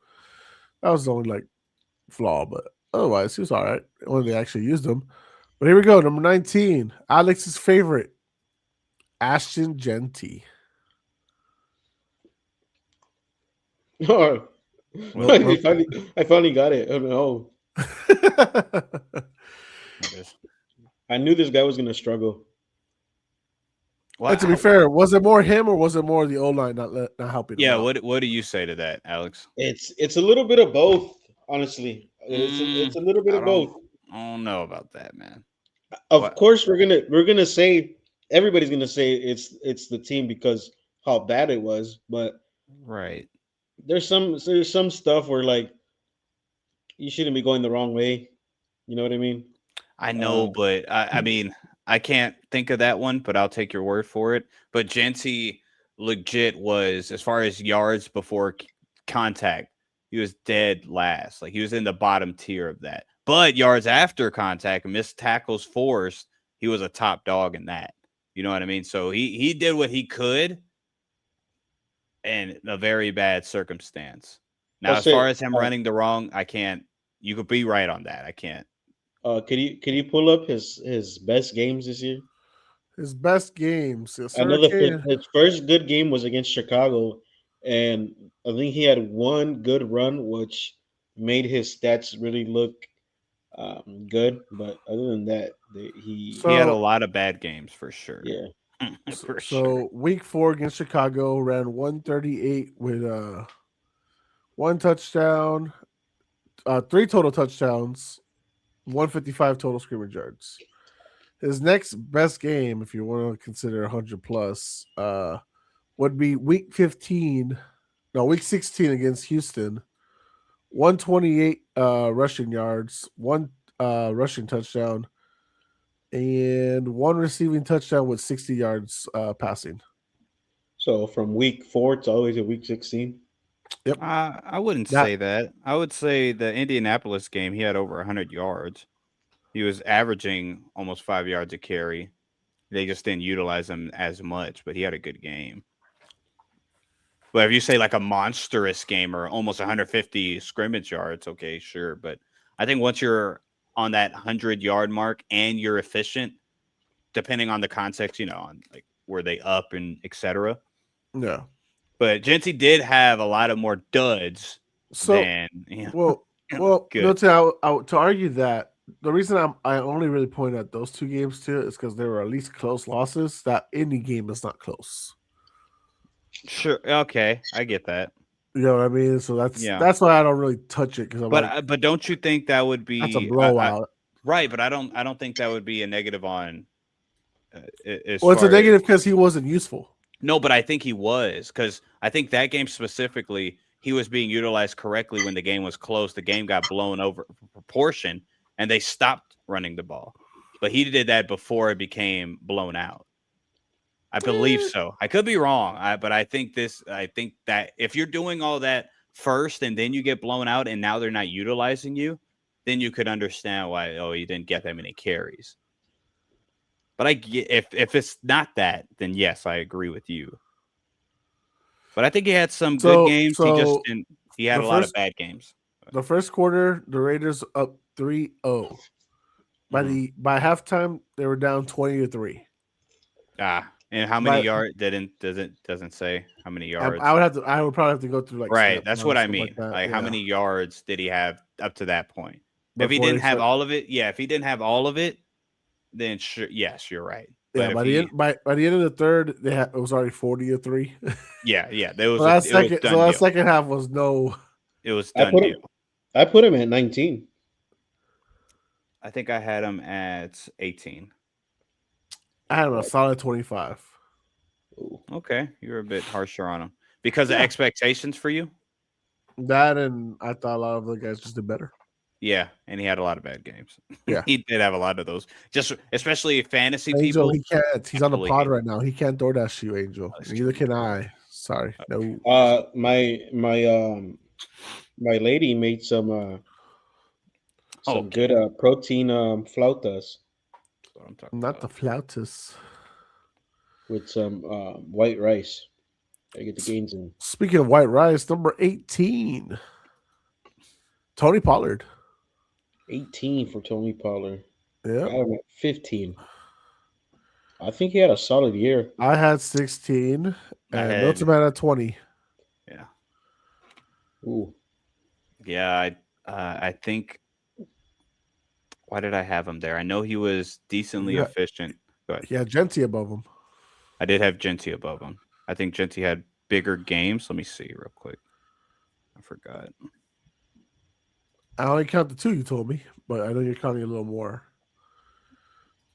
that was the only like flaw, but otherwise he was all right when they actually used him. But here we go, number 19, Alex's favorite, Ashton Genty. Oh, Well, I finally got it. Oh, It is. I knew this guy was gonna struggle. But to be fair, was it more him or was it more the O line not helping him Yeah. out? What do you say to that, Alex? It's a little bit of both, honestly. It's a little bit I of both. don't know about that, man. Of What? course, we're gonna say everybody's gonna say it's the team because how bad it was, but Right. there's some stuff where like you shouldn't be going the wrong way. You know what I mean? I know, Uh, but I mean, I can't think of that one, but I'll take your word for it. But Genty legit was, as far as yards before contact, he was dead last. Like he was in the bottom tier of that. But yards after contact, missed tackles forced, he was a top dog in that. You know what I mean? So he did what he could in a very bad circumstance. Now, I'll as far say, as him running the wrong, I can't. You could be right on that. I can't. can you pull up his best games this year? His best games. Yes, I sir. know Can. his first good game was against Chicago, and I think he had one good run, which made his stats really look good. But other than that, He had a So lot of bad games for sure. yeah. So, For sure. so week 4 against Chicago ran 138 with one touchdown, three total touchdowns, 155 total scrimmage yards. His next best game, if you want to consider 100 plus, would be week 16 against Houston. 128 rushing yards, one rushing touchdown, and one receiving touchdown with 60 yards passing. So from week 4 to all the way to week 16. Yep. I wouldn't That say that. I would say the Indianapolis game, he had over 100 yards. He was averaging almost 5 yards a carry. They just didn't utilize him as much, but he had a good game. But if you say like a monstrous game or almost 150 scrimmage yards, okay, sure. But I think once you're on that 100-yard mark and you're efficient, depending on the context, on like were they up and etc. yeah. But Genty did have a lot of more duds So than well, no. good. To argue that the reason I only really point at those two games too is because they were at least close losses. That any game is not close. Sure, okay, I get that. You know what I mean? So Yeah, that's why I don't really touch it because I'm like, but don't you think that would that's a be blowout. right? But I don't think that would be a negative on as Well, it's a far as negative because he wasn't useful. no, but I think he was because I think that game specifically he was being utilized correctly when the game was close. The game got blown over proportion and they stopped running the ball, but he did that before it became blown out. I believe so. I could be wrong, but I think that if you're doing all that first and then you get blown out and now they're not utilizing you, then you could understand why you didn't get that many carries. But I get if it's not that, then yes, I agree with you. But I think he had some good games. He just didn't. He had a lot of bad games. The first quarter, the Raiders up 3-0. By halftime, they were down 20-3. And how many yards doesn't say how many yards. I would probably have to go through like right. That's what I mean. Like how many yards did he have up to that point? Before if he didn't have all of it, if he didn't have all of it, then sure, yes, you're right. Yeah, But by if the he, end by the end of the third, it was already 40-3. yeah, there was So that it was second, done deal. second half was no. It was I done put him. deal. I put him at 19. I think I had him at 18. I had him a solid 25. Ooh. Okay, you were a bit harsher on him because of Yeah. expectations for you. That and I thought a lot of the guys just did better. Yeah, and he had a lot of bad games. Yeah. He did have a lot of those. Just especially fantasy Angel, people. he can't. He's on the absolutely pod hate right now. He can't DoorDash you, Angel. Oh, that's Neither true. can I. Sorry. No. My lady made some Okay. good protein flautas That's what I'm talking Not the about. flautist. with some white rice. I get the gains in. Speaking of white rice, number 18. Tony Pollard. 18 for Tony Pollard. I Yeah. had him at 15. I think he had a solid year. I had 16 I and had Milton Man at 20. yeah. Ooh. Yeah, I think why did I have him there? I know he was decently Yeah. efficient. Go ahead. He had Genti above him. I did have Genty above him. I think Genty had bigger games. Let me see real quick. I forgot. I only count the two you told me, but I know you're counting a little more.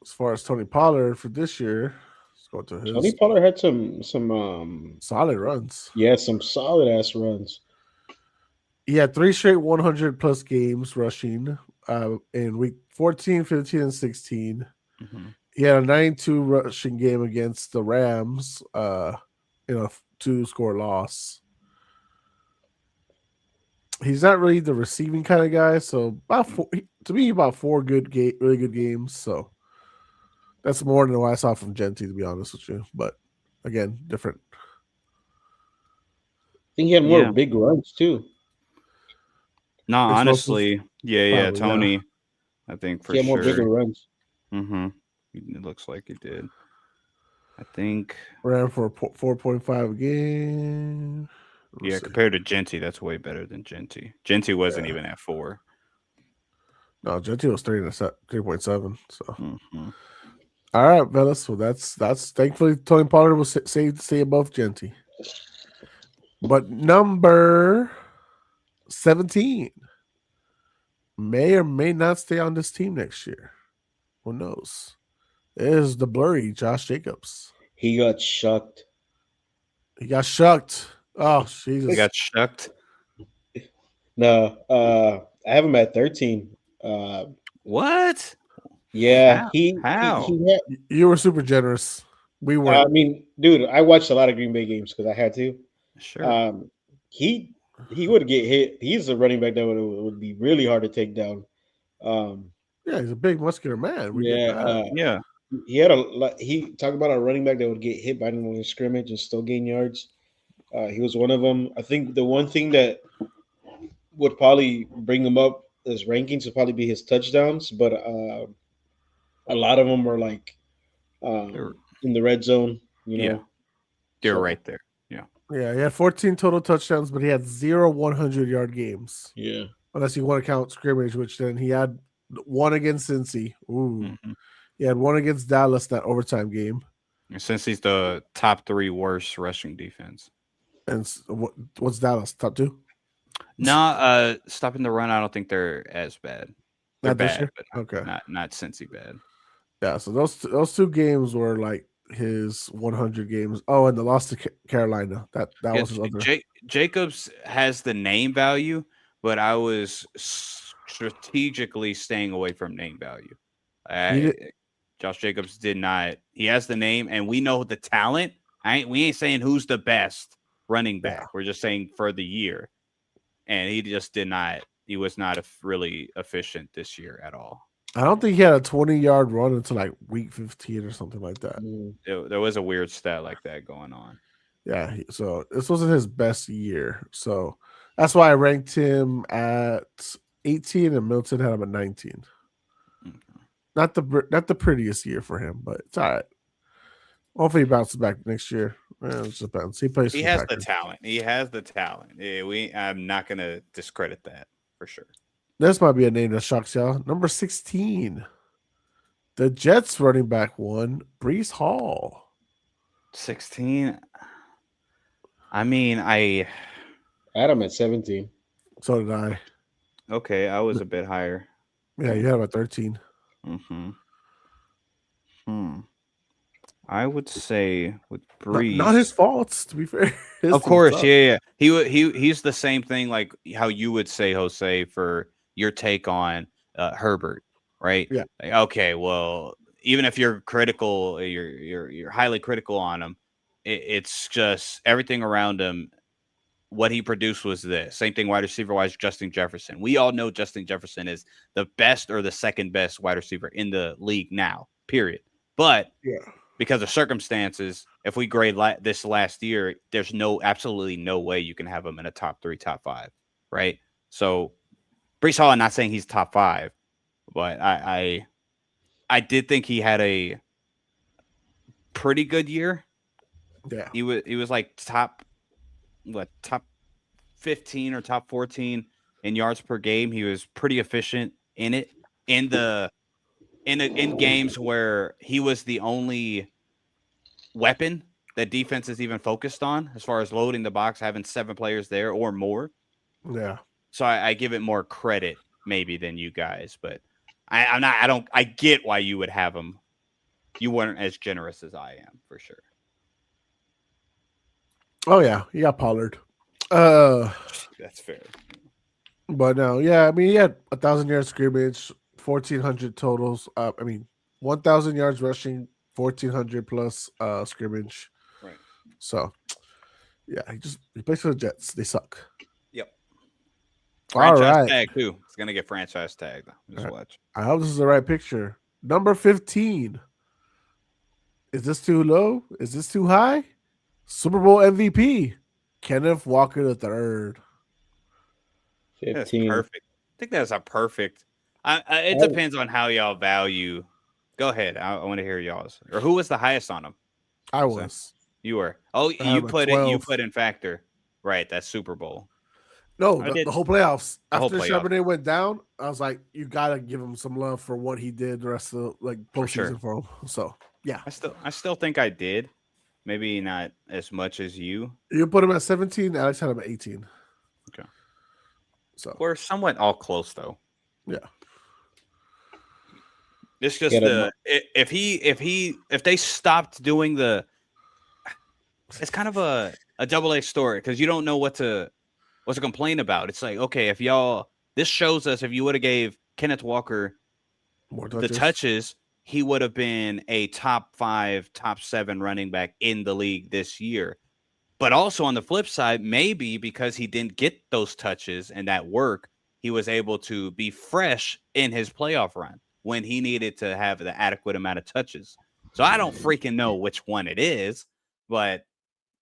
As far as Tony Pollard for this year, let's go to his Tony Pollard had some solid runs. yeah, some solid ass runs. He had 3 straight 100 plus games rushing in week 14, 15, and 16. Mm-hmm. He had a 9-2 rushing game against the Rams in a 2-score loss. He's not really the receiving kind of guy, so about four really good games. So that's more than what I saw from Genty, to be honest with you. But again, different. I think he had more Yeah. big runs too. No, Explosive? honestly, yeah, Probably, Tony. I think for He had more bigger sure. runs. Mm-hmm. It looks like he did. I think. Ran for 4.5 a game. Yeah, compared to Genty, that's way better than Genty. Genty wasn't even at 4. No, Genty was 3.7. So Mm-hmm. all right, fellas. So that's thankfully Tony Pollard was saved to stay above Genty. But number 17 may or may not stay on this team next year. Who knows? It is the blurry Josh Jacobs. He got shucked. He got shucked. Oh, Jesus. He got shucked. No, I have him at 13. What? Yeah, How? he had. You were super generous. We I weren't. mean, dude, I watched a lot of Green Bay games because I had to. Sure. He would get hit. He's a running back that would be really hard to take down. Um, Yeah, he's a big muscular man. We get yeah, that. Yeah. he had a lot. He talked about a running back that would get hit by anyone in scrimmage and still gain yards. He was one of them. I think the one thing that would probably bring him up as rankings would probably be his touchdowns, but a lot of them were like in the red zone. You know, Yeah. They're So, right there. Yeah. Yeah, he had 14 total touchdowns, but he had 0 100-yard games. Yeah, Unless you want to count scrimmage, which then he had one against Cincy. Ooh. Mm-hmm. He had one against Dallas, that overtime game. Since he's the top 3 worst rushing defense. And what's Dallas? Top 2? No, stopping the run, I don't think they're as bad. They're Not this bad, year? but Okay. not Cincy bad. Yeah, so those 2 games were like his 100 games. Oh, and the loss to Carolina. That was his other. Jacobs has the name value, but I was strategically staying away from name value. Josh Jacobs did not. He has the name, and we know the talent. We ain't saying who's the best running back. Yeah. We're just saying for the year, and he just did not. He was not really efficient this year at all. I don't think he had a 20-yard run until like week 15 or something like that. There was a weird stat like that going on. Yeah, so this wasn't his best year. So that's why I ranked him at 18 and Milton had him at 19. Okay. Not the prettiest year for him, but it's all right. Hopefully he bounces back next year. It just depends. He plays. He has the talent. He has the talent. I'm not going to discredit that for sure. This might be a name that shocks y'all. Number 16, The Jets running back one, Brees Hall. 16. I mean, I Adam at 17. So did I. okay. I was a bit higher. Yeah, you had about 13. Mm-hmm. I would say with Not his Breeze. faults, to be fair. His Of team course, sucked. yeah. He's the same thing like how you would say Jose for your take on Herbert, right? Yeah. Like, okay, well, even if you're critical, you're highly critical on him. It's just everything around him. What he produced was this. Same thing wide receiver wise, Justin Jefferson. We all know Justin Jefferson is the best or the second best wide receiver in the league now, period. But Yeah. because of circumstances, if we grade this last year, there's absolutely no way you can have him in a top 3, top 5, right? So Brees Hall, I'm not saying he's top 5, but I did think he had a pretty good year. Yeah. He was like top 15 or top 14 in yards per game. He was pretty efficient in it in games where he was the only weapon that defense is even focused on as far as loading the box, having 7 players there or more. Yeah. So I give it more credit maybe than you guys, but I get why you would have him. You weren't as generous as I am for sure. Oh yeah, he got Pollard. That's fair. But no, yeah, I mean he had 1,000 yard scrimmage, 1,400 totals. 1,000 yards rushing, 1,400 plus scrimmage. Right. So yeah, he plays for the Jets. They suck. Yep. All Franchise right. tag too. It's gonna get franchise tagged. Just All right. watch. I hope this is the right picture. Number 15. Is this too low? Is this too high? Super Bowl MVP, Kenneth Walker III. That's 15. perfect. I think that's a perfect. It Oh. depends on how y'all value. Go ahead. I want to hear y'all's. Or who was the highest on him? I was. You were. Oh, I had him at 12. You put in factor. Right. That's Super Bowl. No, I did. the whole playoffs. The whole After playoff. Charbonnet went down, I was like, you gotta give him some love for what he did the rest of the postseason for him. So yeah. I still think I did. Maybe not as much as you. You put him at 17, Alex had him at 18. Okay. So We're somewhat all close though. yeah. It's just if they stopped doing it's kind of a double-edged story because you don't know what to complain about. It's like, okay, this shows us if you would have gave Kenneth Walker More the touches, he would have been a top 5, top 7 running back in the league this year. But also on the flip side, maybe because he didn't get those touches and that work, he was able to be fresh in his playoff run when he needed to have the adequate amount of touches. So I don't freaking know which one it is, but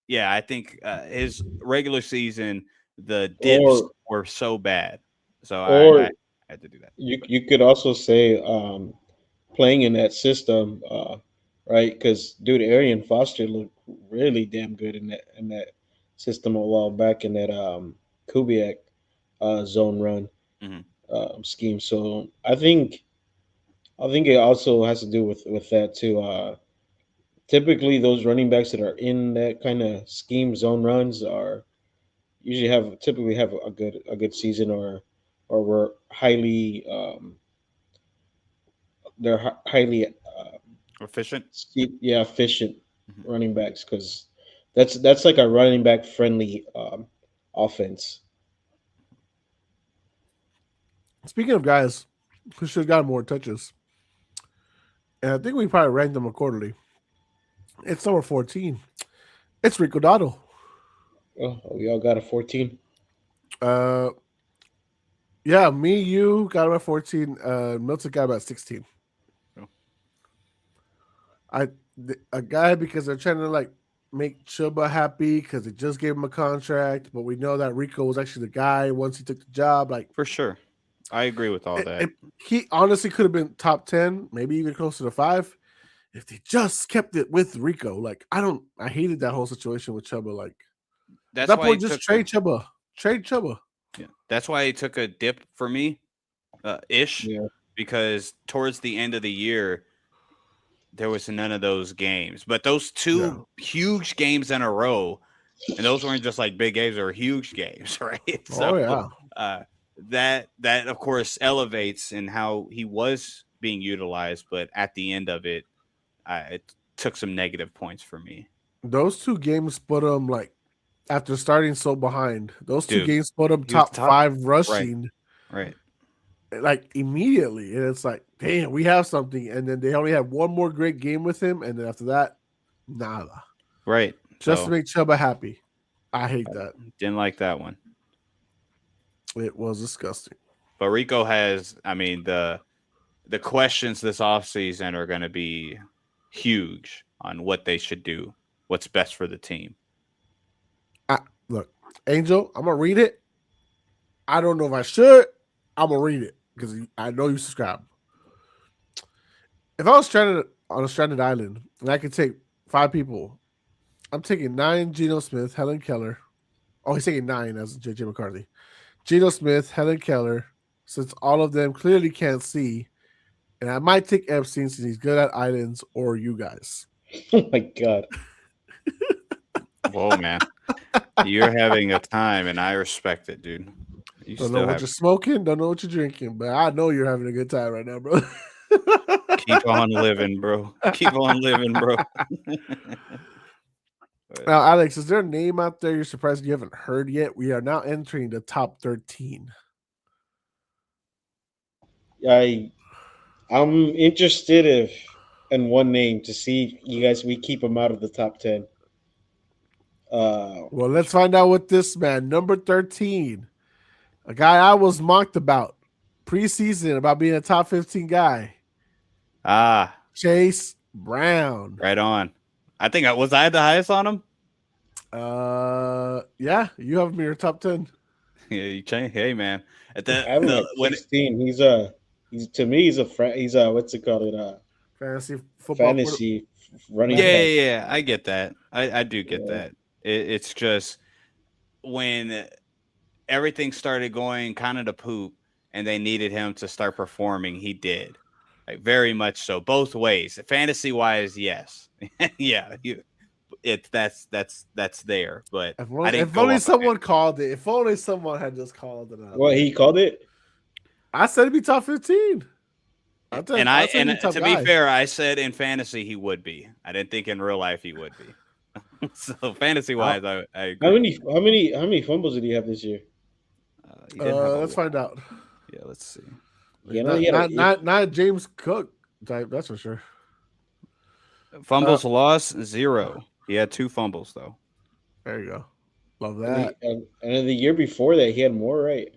yeah, I think his regular season, the dips were so bad. So I had to do that. You could also say playing in that system, right? Because dude, Arian Foster looked really damn good in that system a while back in that Kubiak zone run scheme. So I think it also has to do with that too. Typically, those running backs that are in that kind of scheme zone runs are usually typically have a good season or were highly highly Efficient. efficient running backs because that's like a running back friendly offense. Speaking of guys who should have gotten more touches, and I think we probably ranked them accordingly. It's number 14. It's Rico Dotto. Oh, we all got a 14. Yeah, me, you got him at 14. Milton got him at 16. Oh. A guy because they're trying to make Chuba happy because they just gave him a contract, but we know that Rico was actually the guy once he took the job. For sure. I agree with all that. He honestly could have been top 10, maybe even closer to 5, if they just kept it with Rico. I hated that whole situation with Chuba. At that point, just trade Chuba. Trade Chuba. Yeah, that's why he took a dip for me, ish. Yeah. Because towards the end of the year, there was none of those games. But those two huge games in a row, and those weren't just like big games, they were huge games, right? So that of course elevates in how he was being utilized, but at the end of it, it took some negative points for me. Those two games put him like after starting so behind. Those two Dude, games put him he was top 5 rushing. Right. Like immediately, and it's like, damn, we have something. And then they only had one more great game with him, and then after that, nada. Right. Just to make Chuba happy. I hate that. Didn't like that one. It was disgusting. But Rico has, I mean, the questions this offseason are going to be huge on what they should do, what's best for the team. Look, Angel, I'm going to read it. I don't know if I should. I'm going to read it because I know you subscribe. If I was stranded on a stranded island and I could take 5 people, I'm taking 9 Geno Smith, Helen Keller. Oh, he's taking 9 as J.J. McCarthy. Geno Smith, Helen Keller, since all of them clearly can't see. And I might take Epstein since he's good at islands, or you guys. Oh, my God. Whoa, man. You're having a time, and I respect it, dude. You don't know what you're smoking, don't know what you're drinking, but I know you're having a good time right now, bro. Keep on living, bro. Keep on living, bro. Now, Alex, is there a name out there you're surprised you haven't heard yet? We are now entering the top 13. I'm interested in one name to see you guys. We keep him out of the top 10. Well, let's find out what this man, number 13, a guy I was mocked about preseason about being a top 15 guy. Chase Brown. Right on. I think I the highest on him. Yeah, you have him in your top 10. Yeah, you change. Hey, man. At when 16, he's to me he's what's it called? Fantasy football. Fantasy running. Yeah. I get that. I do get that. It's just when everything started going kind of to poop, and they needed him to start performing, he did. Like, very much so, both ways. Fantasy wise, yes, yeah, that's there. But if only someone called it. If only someone had just called it out. Well, he called it. I said it'd be top 15. To be fair, I said in fantasy he would be. I didn't think in real life he would be. So fantasy wise, I agree. How many fumbles did he have this year? Let's find out. Yeah, let's see. Yeah, not James Cook type, that's for sure. Fumbles lost 0. He had 2 fumbles though. There you go. Love that. And the year before that, he had more, right?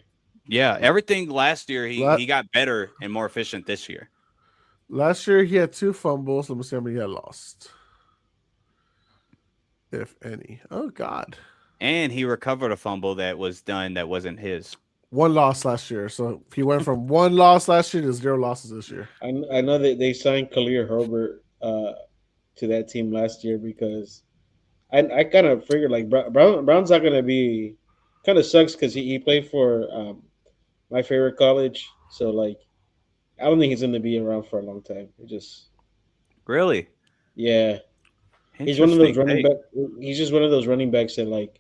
Yeah, everything last year he got better and more efficient this year. Last year he had 2 fumbles. Let me see how many he had lost, if any. Oh God! And he recovered a fumble that wasn't his. 1 loss last year. So he went from 1 loss last year to 0 losses this year. I know that they signed Khalil Herbert to that team last year because I kind of figured like Brown's not going to be. Kind of sucks because he played for my favorite college. So like, I don't think he's going to be around for a long time. Really, yeah. He's one of those running back. He's just one of those running backs that like.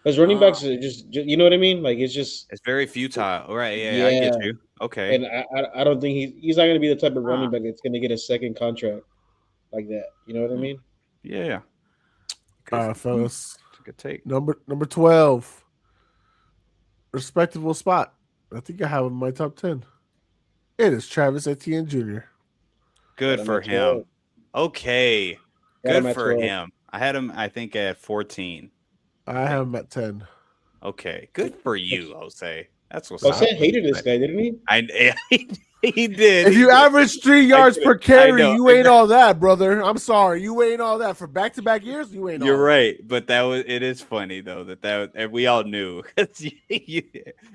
Because running backs are just, you know what I mean? Like, it's very futile. Right. Yeah, I get you. Okay. And I don't think he's not going to be the type of running back that's going to get a second contract like that. You know what I mean? Yeah. Fellas. Good take. Number 12. Respectable spot. I think I have him in my top 10. It is Travis Etienne Jr. Good for him. Okay. Good for him. I had him, I think, at 14. I have him at 10. Okay, good for you, Jose. That's what's Jose hated this guy, didn't he? He did. If you average 3 yards per carry, you ain't all that, brother. I'm sorry, you ain't all that for back-to-back years. You ain't. You're right, but it is funny though that and we all knew.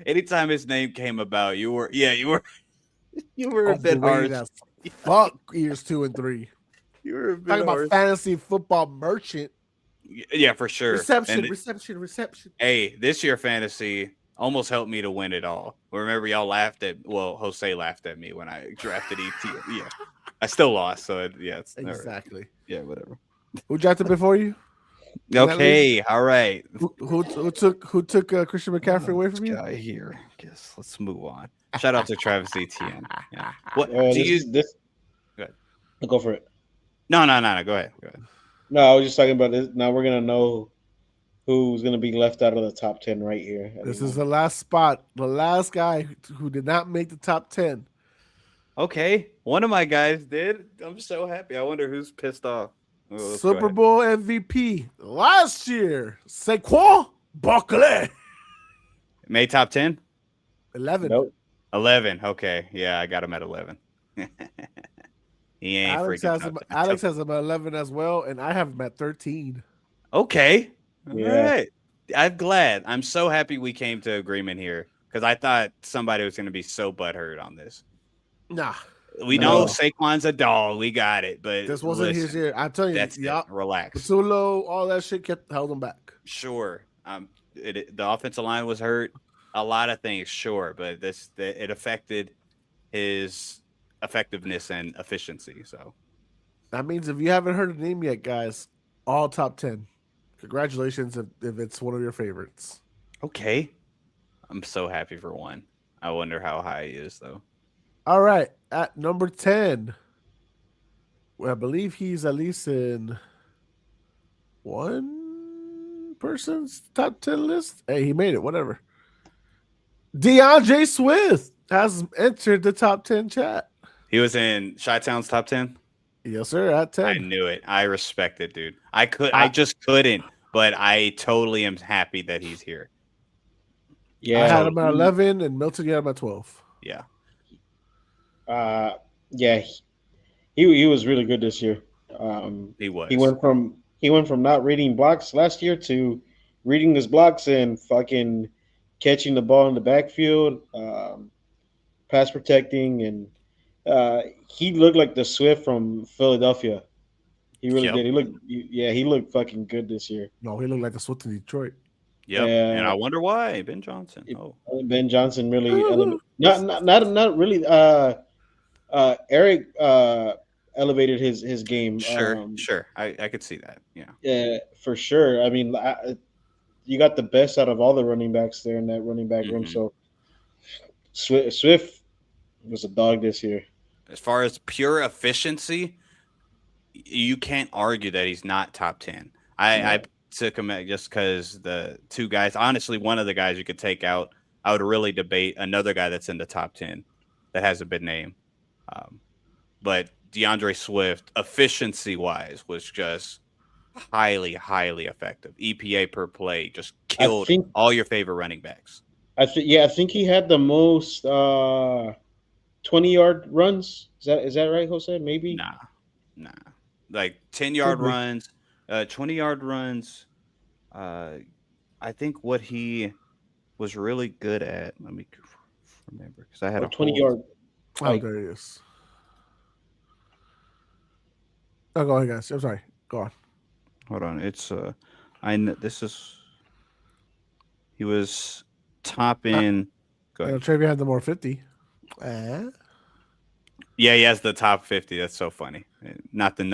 Anytime his name came about, you were a bit harsh. Fuck years 2 and 3. You were a bit talking about fantasy football merchant. Yeah, for sure. Reception. Hey, this year fantasy almost helped me to win it all. Remember, y'all Jose laughed at me when I drafted ET. Yeah. I still lost, so it's all right. Exactly. Yeah, whatever. Who drafted before you? that Okay, all right. Who took Christian McCaffrey away from you? Guy here. Guess let's move on. Shout out to Travis Etienne. Yeah. What do this you? is this. Go ahead. Go for it. No. Go ahead. No, I was just talking about this. Now we're gonna know who's gonna be left out of the top 10 right here. This is the last spot. The last guy who did not make the top 10. Okay, one of my guys did. I'm so happy. I wonder who's pissed off. Well, let's go Super ahead. Bowl MVP last year. Saquon Barkley. Made top 10? 11. Nope. 11. Okay. Yeah, I got him at 11. He ain't Alex freaking has top him. 10. Alex has him at 11 as well, and I have him at 13. Okay. All Yeah. right. I'm glad. I'm so happy we came to agreement here because I thought somebody was going to be so butthurt on this. Nah, We know Saquon's a dog. We got it. But this wasn't his year. I tell you, That's y'all, it. Relax. Patulo, all that shit held him back. Sure. The offensive line was hurt. A lot of things, sure, but it affected his effectiveness and efficiency. So That means if you haven't heard the name yet, guys, all top 10. Congratulations if it's one of your favorites. okay, I'm so happy for one. I wonder how high he is though. All right, at number 10, well, I believe he's at least in one person's top 10 list. Hey, he made it, whatever. DeAndre Swift has entered the top 10 chat. He was in Chi-Town's top 10. Yes, sir, at 10. I knew it. I respect it, dude. I just couldn't, but I totally am happy that he's here. Yeah. I had him at 11, and Milton had him at 12. Yeah. Yeah. He was really good this year. He was. He went from not reading blocks last year to reading his blocks and fucking catching the ball in the backfield, pass protecting, and he looked like the Swift from Philadelphia. He really did. He looked fucking good this year. No, he looked like the Swift in Detroit. Yep. And I wonder why Ben Johnson. Oh, Ben Johnson really not really. Eric elevated his game. Sure. I could see that. Yeah. Yeah, for sure. I mean, you got the best out of all the running backs there in that running back room. So Swift was a dog this year. As far as pure efficiency, you can't argue that he's not top 10. I took him just because the two guys, honestly, one of the guys you could take out, I would really debate another guy that's in the top 10 that hasn't been named. But DeAndre Swift, efficiency-wise, was just highly, highly effective. EPA per play just killed all your favorite running backs. I think he had the most 20-yard runs. Is that right, Jose? Maybe? Nah. Like 10-yard runs, 20-yard runs. I think what he was really good at, let me remember, because I had a 20-yard. Oh, there he is. Oh, go ahead, guys. I'm sorry. Go on. Hold on. It's he was top in. Go ahead. Trevor had the more 50. Yeah, he has the top 50. That's so funny. Nothing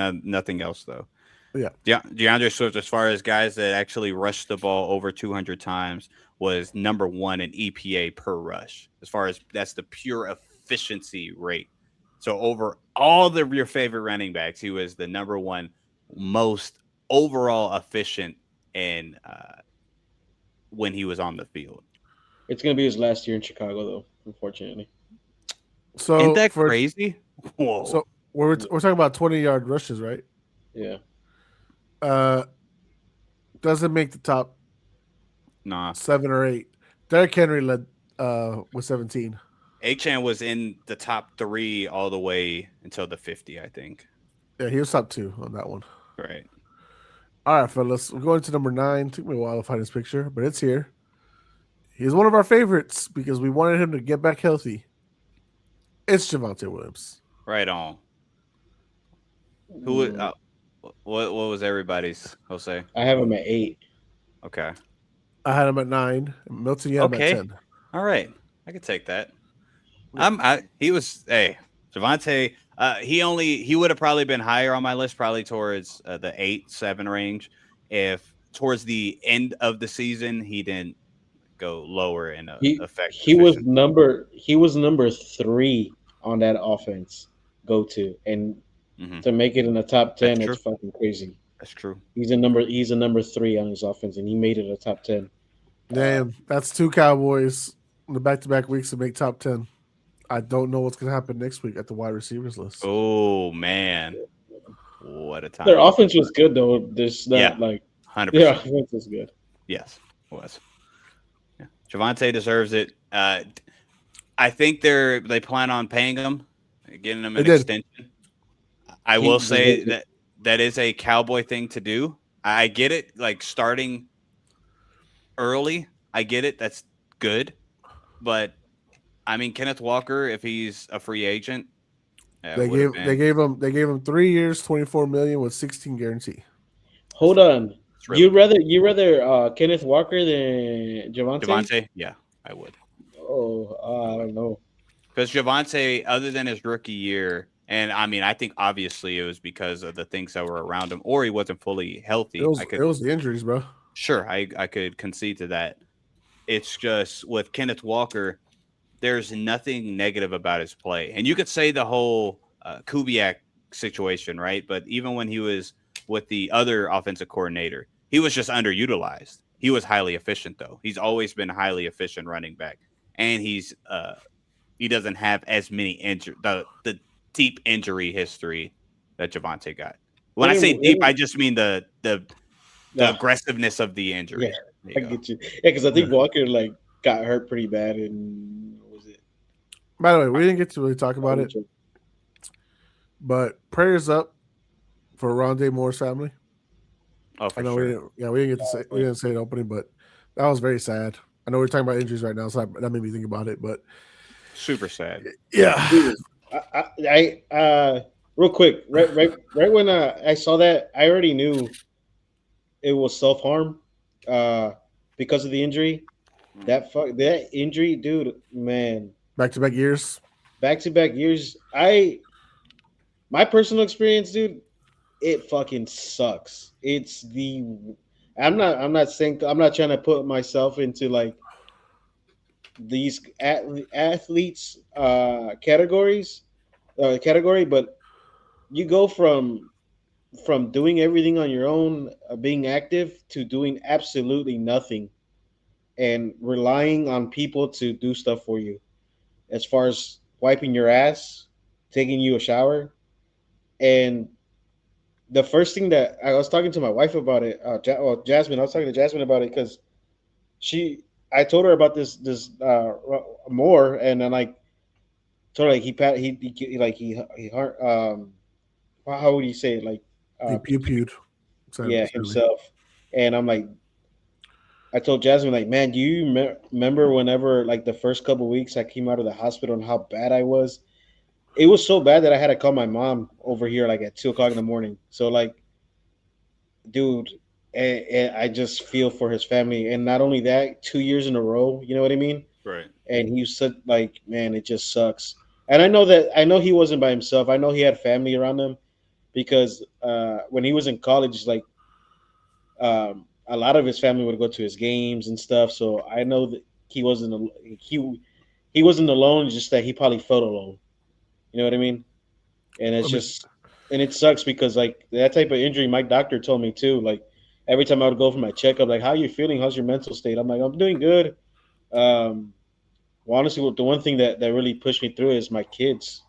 else though. Yeah. DeAndre Swift, as far as guys that actually rushed the ball over 200 times, was number one in EPA per rush. As far as that's the pure efficiency rate. So over all of your favorite running backs, he was the number one most overall efficient in when he was on the field. It's gonna be his last year in Chicago, though. Unfortunately. So isn't that crazy? Whoa. So we're talking about 20-yard rushes, right? Yeah. Doesn't make the top 7 or 8. Derrick Henry led with 17. Achan was in the top 3 all the way until the 50, I think. Yeah, he was top 2 on that one. Right. All right, fellas. We're going to number 9. Took me a while to find his picture, but it's here. He's one of our favorites because we wanted him to get back healthy. It's Javonte Williams. Right on. Who? What was everybody's? Jose. I have him at 8. Okay. I had him at 9. Milton, you had him at 10. All right. I could take that. He was Javonte, he would have probably been higher on my list, probably towards the 8-7 range. If towards the end of the season he didn't go lower in effect efficient. He was number 3 on that offense go to, and Hmm. to make it in the top That's 10, that's true. fucking crazy. That's true. He's a number 3 on his offense, and he made it a top 10. Damn, that's 2 Cowboys in the back-to-back weeks to make top 10. I don't know what's going to happen next week at the wide receivers list. Oh man, what a time! Their offense was good though. There's not Yeah. like 100%. their offense was good. Yes, it was. Yeah. Javonte deserves it. I think they plan on paying him, getting him an They did. extension. I He will say deserves it. that is a Cowboy thing to do. I get it, like starting early. I get it. That's good, but I mean, Kenneth Walker, if he's a free agent, They gave him 3 years, 24 million with 16 guarantee. Hold on. It's really You rather Kenneth Walker than Javante? Javonte. Yeah, I would. Oh, I don't know. Because Javonte, other than his rookie year, and I mean, I think obviously it was because of the things that were around him, or he wasn't fully healthy. It was the injuries, bro. Sure, I could concede to that. It's just with Kenneth Walker, there's nothing negative about his play. And you could say the whole Kubiak situation, right? But even when he was with the other offensive coordinator, he was just underutilized. He was highly efficient, though. He's always been highly efficient running back. And he doesn't have as many the deep injury history that Javonte got. When I say deep, I just mean the aggressiveness of the injury. Yeah, I get you. Yeah, because I think Walker like got hurt pretty bad, and what was it? By the way, we didn't get to really talk about it, but prayers up for Rondé Moore's family. Oh, for I know sure. we didn't say it opening, but that was very sad. I know we're talking about injuries right now, so that made me think about it. But Super sad. yeah, Dude, real quick, right when I saw that, I already knew it was self harm, because of the injury. That injury, dude, man, back-to-back years. back to back years. My personal experience, dude, it fucking sucks. I'm not saying, I'm not trying to put myself into like these athletes category, but you go from doing everything on your own, being active, to doing absolutely nothing and relying on people to do stuff for you, as far as wiping your ass, taking you a shower. And the first thing that I was talking to my wife about it, Jasmine, I was talking to Jasmine about it because I told her about this more, and then like told her like how would you say it, like He pew-pewed. yeah, himself. And I'm like, I told Jasmine, like, man, do you remember whenever, like, the first couple weeks I came out of the hospital and how bad I was? It was so bad that I had to call my mom over here, like, at 2 o'clock in the morning. So, like, dude, and I just feel for his family. And not only that, 2 years in a row, you know what I mean? Right. And he said, like, man, it just sucks. And I know he wasn't by himself. I know he had family around him because when he was in college, like, a lot of his family would go to his games and stuff. So I know that he wasn't alone. Just that he probably felt alone. You know what I mean? And and it sucks because like that type of injury, my doctor told me too. Like every time I would go for my checkup, like, how are you feeling? How's your mental state? I'm like, I'm doing good. Well, honestly, the one thing that really pushed me through is my kids.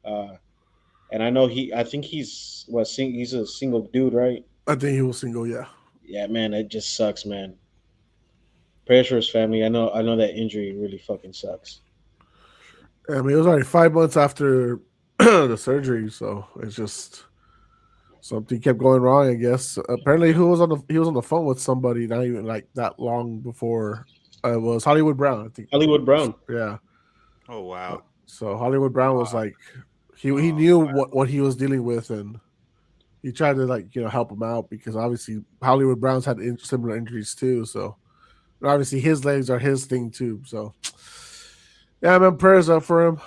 And I know I think he's a single dude, right? I think he was single. Yeah. Yeah, man, it just sucks, man. Prayers for his family. I know that injury really fucking sucks. I mean, it was already 5 months after the surgery, so it's just something kept going wrong. I guess. Apparently, he was on the phone with somebody not even like that long before. It was Hollywood Brown, I think. Hollywood Brown. Yeah. Oh wow. So Hollywood Brown was like, he knew what he was dealing with, and he tried to like help him out because obviously Hollywood Brown's had similar injuries too. So and obviously his legs are his thing too. So yeah, man, prayers up for him.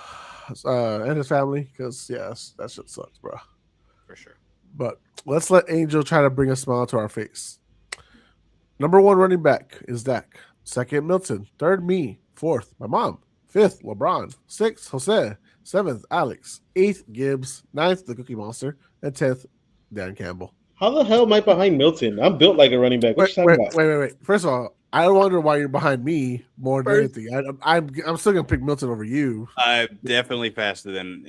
and his family, because yes, that shit sucks, bro. For sure. But let's let Angel try to bring a smile to our face. Number 1 running back is Dak. Second, Milton. Third, me. Fourth, my mom. Fifth, LeBron. Sixth, Jose. Seventh, Alex. Eighth, Gibbs. Ninth, the Cookie Monster. And 10th, Dan Campbell. How the hell am I behind Milton? I'm built like a running back. What you talking about? Wait. First of all, I wonder why you're behind me more than anything. I'm still gonna pick Milton over you. I'm definitely faster than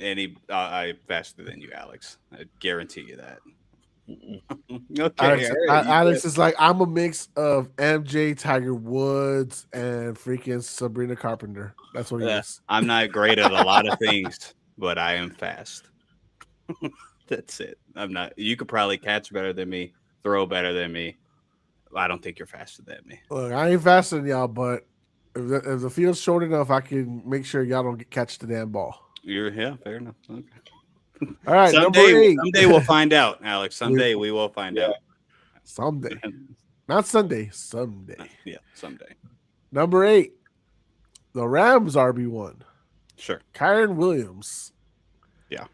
I'm faster than you, Alex. I guarantee you that. Okay, Alex is like, I'm a mix of MJ, Tiger Woods, and freaking Sabrina Carpenter. That's what he is. I'm not great at a lot of things, but I am fast. That's it. I'm not. You could probably catch better than me, throw better than me. I don't think you're faster than me. Look, I ain't faster than y'all, but if the field's short enough, I can make sure y'all don't catch the damn ball. Yeah, fair enough. Okay. All right, someday we'll find out, Alex. Someday we will find out. Someday, not Sunday. Someday. Yeah, someday. Number 8, the Rams RB1. Sure. Kyron Williams. Yeah.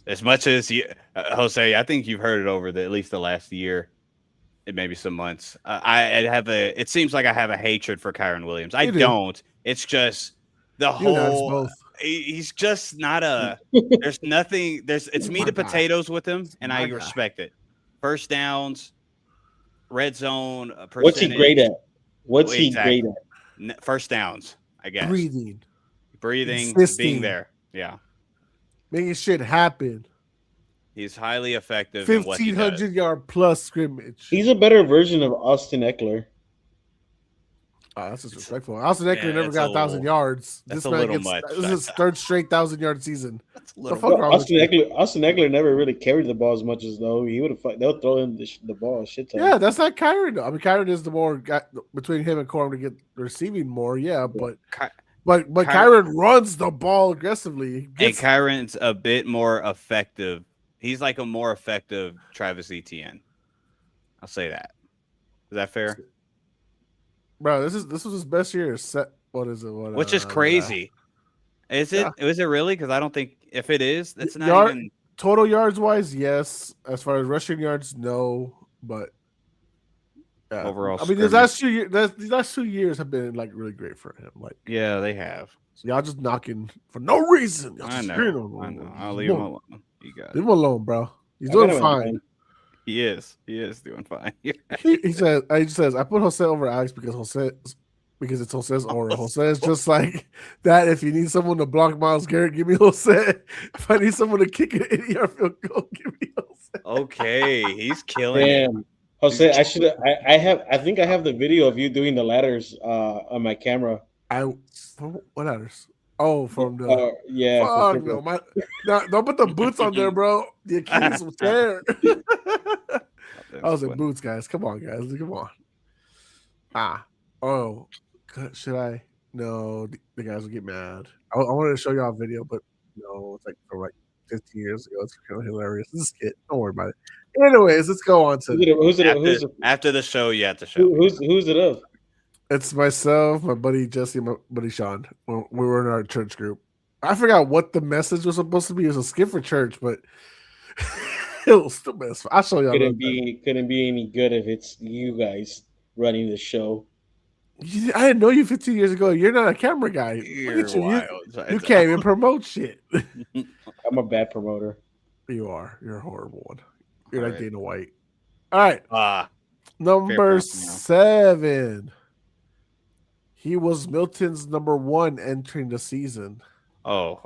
As much as you, Jose, I think you've heard it over at least the last year, and maybe some months. It seems like I have a hatred for Kyron Williams. I don't. It's just the whole. He's just not a. There's nothing. It's meat and potatoes with him, and I respect it. First downs, red zone. What's he great at? What's he great at? First downs, I guess. Breathing, being there. Yeah. Making shit happen. He's highly effective. 1,500 yard plus scrimmage. He's a better version of Austin Eckler. Oh, that's disrespectful. Austin Eckler never got 1,000 yards. This man gets much. This is his third straight 1,000-yard season. Austin Eckler never really carried the ball as much as though he would have. They'll throw him the ball a shit ton. Yeah, that's not Kyron though. I mean, Kyron is the more guy, between him and Corum to get receiving more. Yeah, but Kyron runs the ball aggressively. And Kyron's a bit more effective. He's like a more effective Travis Etienne. I'll say that. Is that fair? Bro, this was his best year. What is it? Which is crazy. Is it? Yeah. Is it really? Because I don't think if it is, that's not even total yards wise. Yes. As far as rushing yards, no. But yeah. Overall, I mean, these last 2 years have been like really great for him. Like, yeah, they have. So y'all just knocking for no reason. I know. I'll leave him alone. You got leave him alone, bro. He's doing fine. He is doing fine. he says, I put Jose over Alex because it's Jose's aura. Jose is just like that. If you need someone to block Myles Garrett, give me Jose. If I need someone to kick an 80-yard field goal, give me Jose. Okay, he's killing it. Jose, I think I have the video of you doing the ladders on my camera. What ladders? Oh, from the Fuck no, don't put the boots on there, bro. The Achilles will tear. I was in boots, guys. Come on, guys. Come on. Should I? No, the guys will get mad. I wanted to show y'all a video, but no, it's like from like 15 years ago. It's kind of hilarious. This is it. Don't worry about it. Anyways, let's go on to after the show. You have to show. Who's it of? It's myself, my buddy Jesse, my buddy Sean. When we were in our church group. I forgot what the message was supposed to be. It was a skip for church, but it was still best. I'll show y'all. Couldn't be any good if it's you guys running the show. I didn't know you 15 years ago. You're not a camera guy. You're wild. You can't even promote shit. I'm a bad promoter. You are. You're a horrible one. You're like Dana White. All right. Number 7. He was Milton's number 1 entering the season. Oh.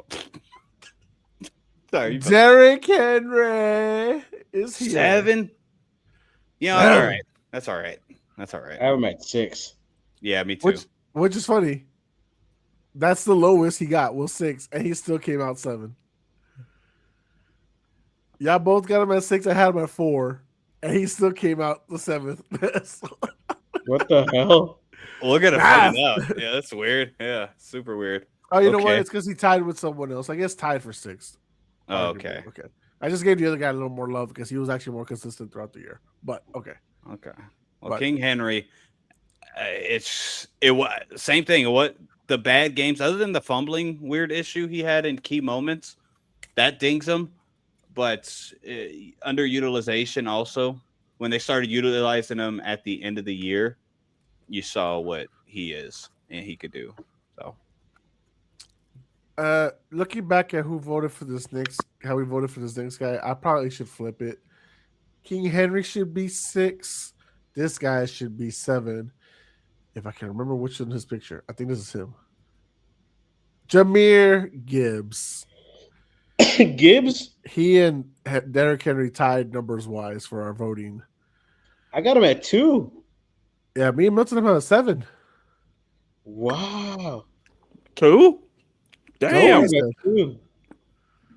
Sorry. Derrick Henry is here. 7? Yeah, all right. That's all right. I have him at 6. Yeah, me too. Which is funny. That's the lowest he got, was 6, and he still came out 7. Y'all both got him at 6. I had him at 4, and he still came out the 7th best. What the hell? Look at him putting up. Yeah, that's weird. Yeah, super weird. Oh, you know what? It's because he tied with someone else. I guess tied for 6th. Oh, okay. I just gave the other guy a little more love because he was actually more consistent throughout the year. But okay. Well, King Henry, it was same thing. What the bad games, other than the fumbling weird issue he had in key moments, that dings him. But underutilization also, when they started utilizing him at the end of the year, you saw what he is and he could do. So Looking back at who voted for this next, how we voted for this next guy, I probably should flip it. King Henry should be 6. This guy should be 7. If I can remember which in his picture, I think this is him. Jameer Gibbs. Gibbs, He and Derrick Henry tied numbers wise for our voting. I got him at 2. Yeah, me and Milton have a 7. Wow. 2. Go Damn. on. At 2.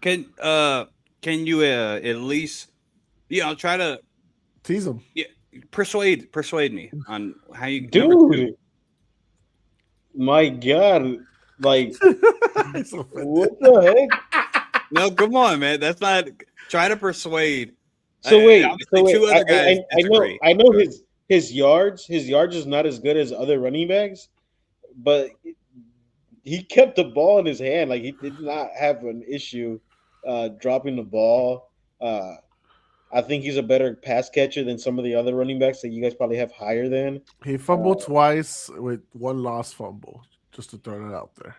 Can you at least try to Tease him. persuade me on how you number 2. Dude. My God. Like, He's so offended. what the heck? No, come on, man. That's not try to persuade. So wait, obviously two other guys disagree. I know his yards is not as good as other running backs, but he kept the ball in his hand. Like, he did not have an issue dropping the ball. I think he's a better pass catcher than some of the other running backs that you guys probably have higher than. He fumbled twice with one lost fumble. Just to throw that out there.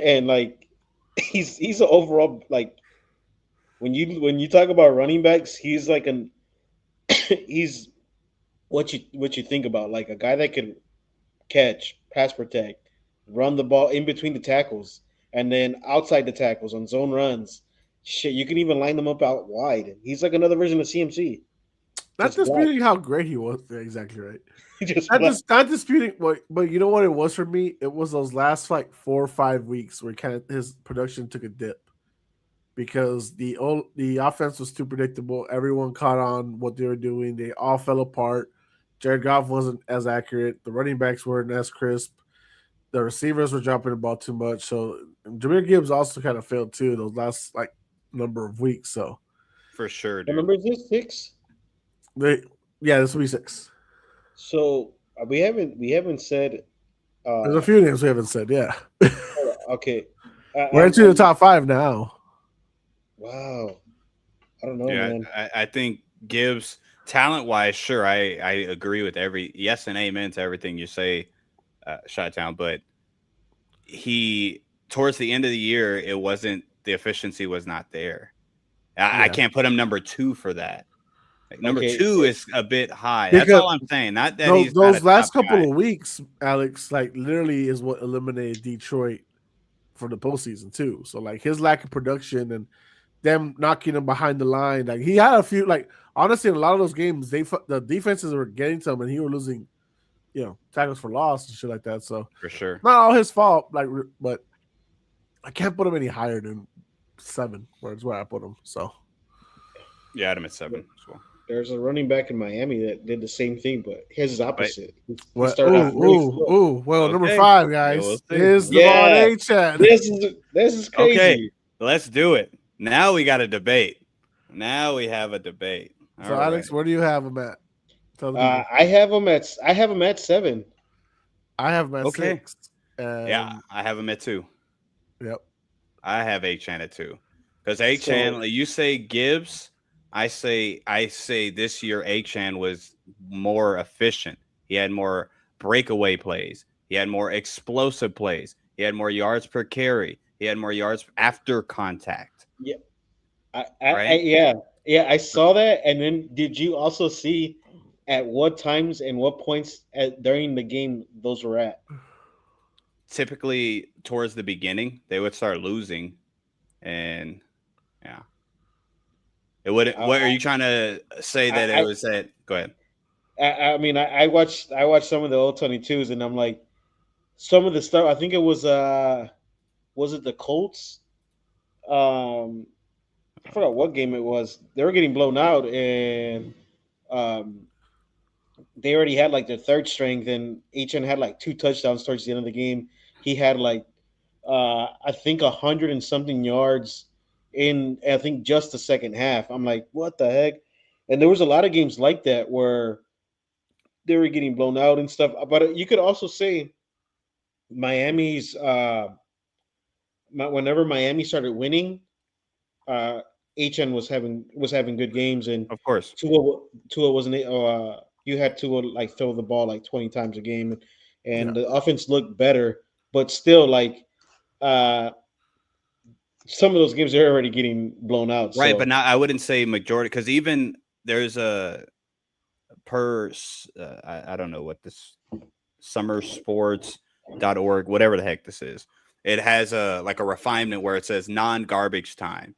And like, he's an overall, like, when you talk about running backs, he's like he's what you think about, like a guy that could catch, pass protect, run the ball in between the tackles, and then outside the tackles on zone runs. Shit, you can even line them up out wide. He's like another version of CMC. Not disputing how great he was. Yeah, exactly right. Just Not disputing, but you know what it was for me? It was those last like 4 or 5 weeks where kind of his production took a dip because the offense was too predictable. Everyone caught on what they were doing. They all fell apart. Jared Goff wasn't as accurate. The running backs weren't as crisp. The receivers were dropping the ball too much. So Jameer Gibbs also kind of failed too those last like number of weeks. So For sure, what dude. number is this? 6. this will be 6. So we haven't said. There's a few names we haven't said. Yeah, Okay, we're into the top 5 now. Wow, I don't know, Yeah, man. I think Gibbs, talent wise, sure, I agree with every yes and amen to everything you say, Chi-Town. But he towards the end of the year, it wasn't the efficiency was not there. I can't put him number 2 for that. Like, number 2 is a bit high. That's Because all I'm saying. Not that he's those not a last top couple guy. of weeks, Alex, like literally is what eliminated Detroit for the postseason too. So like his lack of production and them knocking him behind the line, like he had a few, like honestly, in a lot of those games, the defenses were getting to him and he were losing, tackles for loss and shit like that. So For sure. not all his fault, but I can't put him any higher than 7, where I put him. So Yeah, I had him at 7 as well. There's a running back in Miami that did the same thing, but his is opposite. He well, started off really slow. number Okay. 5, guys, Yeah, we'll see. is Yeah. Devon Achane. This is crazy. Okay, let's do it. Now we got a debate. Now we have a debate. So All Alex, right. where do you have him at? Tell the people. I have him at 7. I have him at Okay. 6. Yeah, I have him at 2. Yep. I have Achane at 2. Because Achane, like you say Gibbs, I say this year Achane was more efficient. He had more breakaway plays. He had more explosive plays. He had more yards per carry. He had more yards after contact. Yeah. Right? I saw that. And then did you also see at what times and what points during the game those were at? Typically towards the beginning, they would start losing. And yeah. It wouldn't. What are you trying to say that it was at? Go ahead. I mean, I watched some of the old 22s, and I'm like, some of the stuff. I think it was it the Colts? I forgot what game it was. They were getting blown out, and they already had like their third strength, and HN had like 2 touchdowns towards the end of the game. He had like I think 100 and something yards in I think just the second half. I'm like, what the heck? And there was a lot of games like that where they were getting blown out and stuff. But you could also say Miami's whenever Miami started winning, HN was having good games, and Of course. Tua wasn't. You had Tua like throw the ball like 20 times a game, and Yeah. the offense looked better, but still like uh some of those games are already getting blown out. Right, but So not I wouldn't say majority because even there's a I don't know what this summersports.org, whatever the heck this is. It has a like a refinement where it says non-garbage time,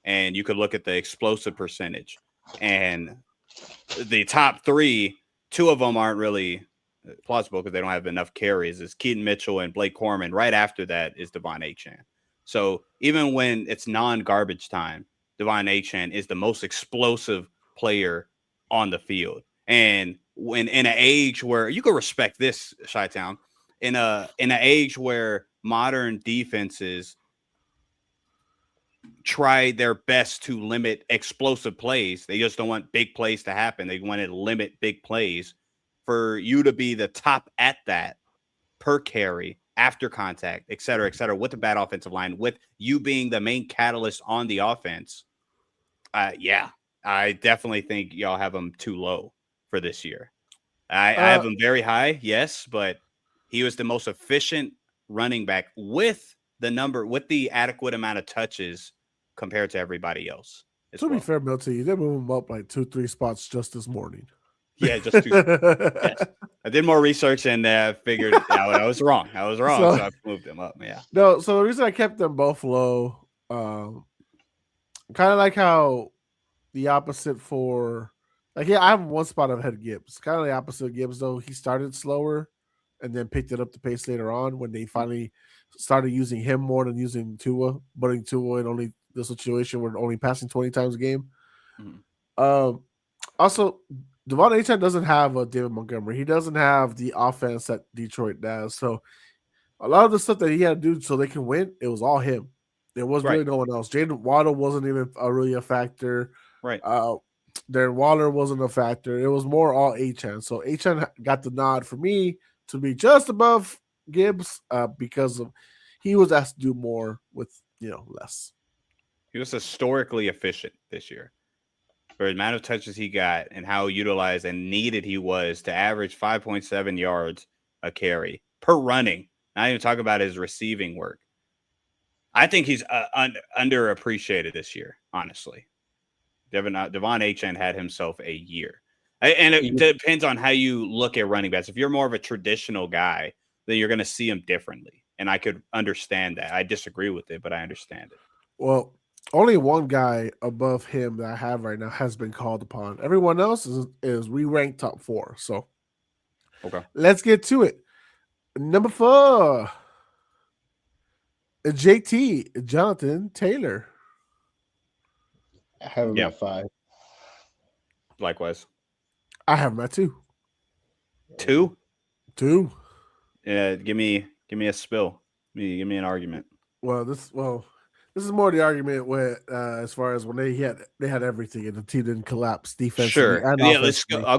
and you could look at the explosive percentage, and the top three, two of them aren't really plausible because they don't have enough carries. Is Keaton Mitchell and Blake Corman. Right after that is Devon Achane. So even when it's non-garbage time, Devon Achane is the most explosive player on the field. And when in an age where you can respect this, Chi-Town, in an age where modern defenses try their best to limit explosive plays. They just don't want big plays to happen. They want to limit big plays. For you to be the top at that per carry, after contact, et cetera, with the bad offensive line, with you being the main catalyst on the offense, yeah, I definitely think y'all have them too low for this year. I have him very high, yes, but he was the most efficient running back with the adequate amount of touches compared to everybody else as To be well. fair, Milty, they moved him up like 2-3 spots just this morning. Yeah, just two. Yes. I did more research and figured out I was wrong. So I moved him up. Yeah. No, so the reason I kept them both low, kind of like how the opposite for yeah, I have one spot ahead Gibbs. Kind of the opposite of Gibbs though. He started slower and then picked it up the pace later on when they finally started using him more than using Tua, putting Tua in only the situation where only passing 20 times a game. Mm-hmm. Also, Devon Achane doesn't have a David Montgomery. He doesn't have the offense that Detroit does. So a lot of the stuff that he had to do so they can win, it was all him. There was really no one else. Jaden Waddle wasn't even really a factor. Right. Darren Waller wasn't a factor. It was more all Achane. So Achane got the nod for me to be just above Gibbs because of he was asked to do more with less. He was historically efficient this year for the amount of touches he got and how utilized and needed he was to average 5.7 yards a carry per running. Not even talk about his receiving work. I think he's underappreciated this year, honestly. Devon Achane had himself a year. And it depends on how you look at running backs. If you're more of a traditional guy, then you're going to see him differently. And I could understand that. I disagree with it, but I understand it. Well, only one guy above him that I have right now has been called upon. Everyone else is re-ranked top 4. So okay, let's get to it. Number 4, JT, Jonathan Taylor. I have him at 5. Likewise. I have him at 2. 2? 2. Give me a spill. Give me an argument. Well, this is more the argument where as far as when they had everything and the team didn't collapse defensively. Sure. And yeah, let's go.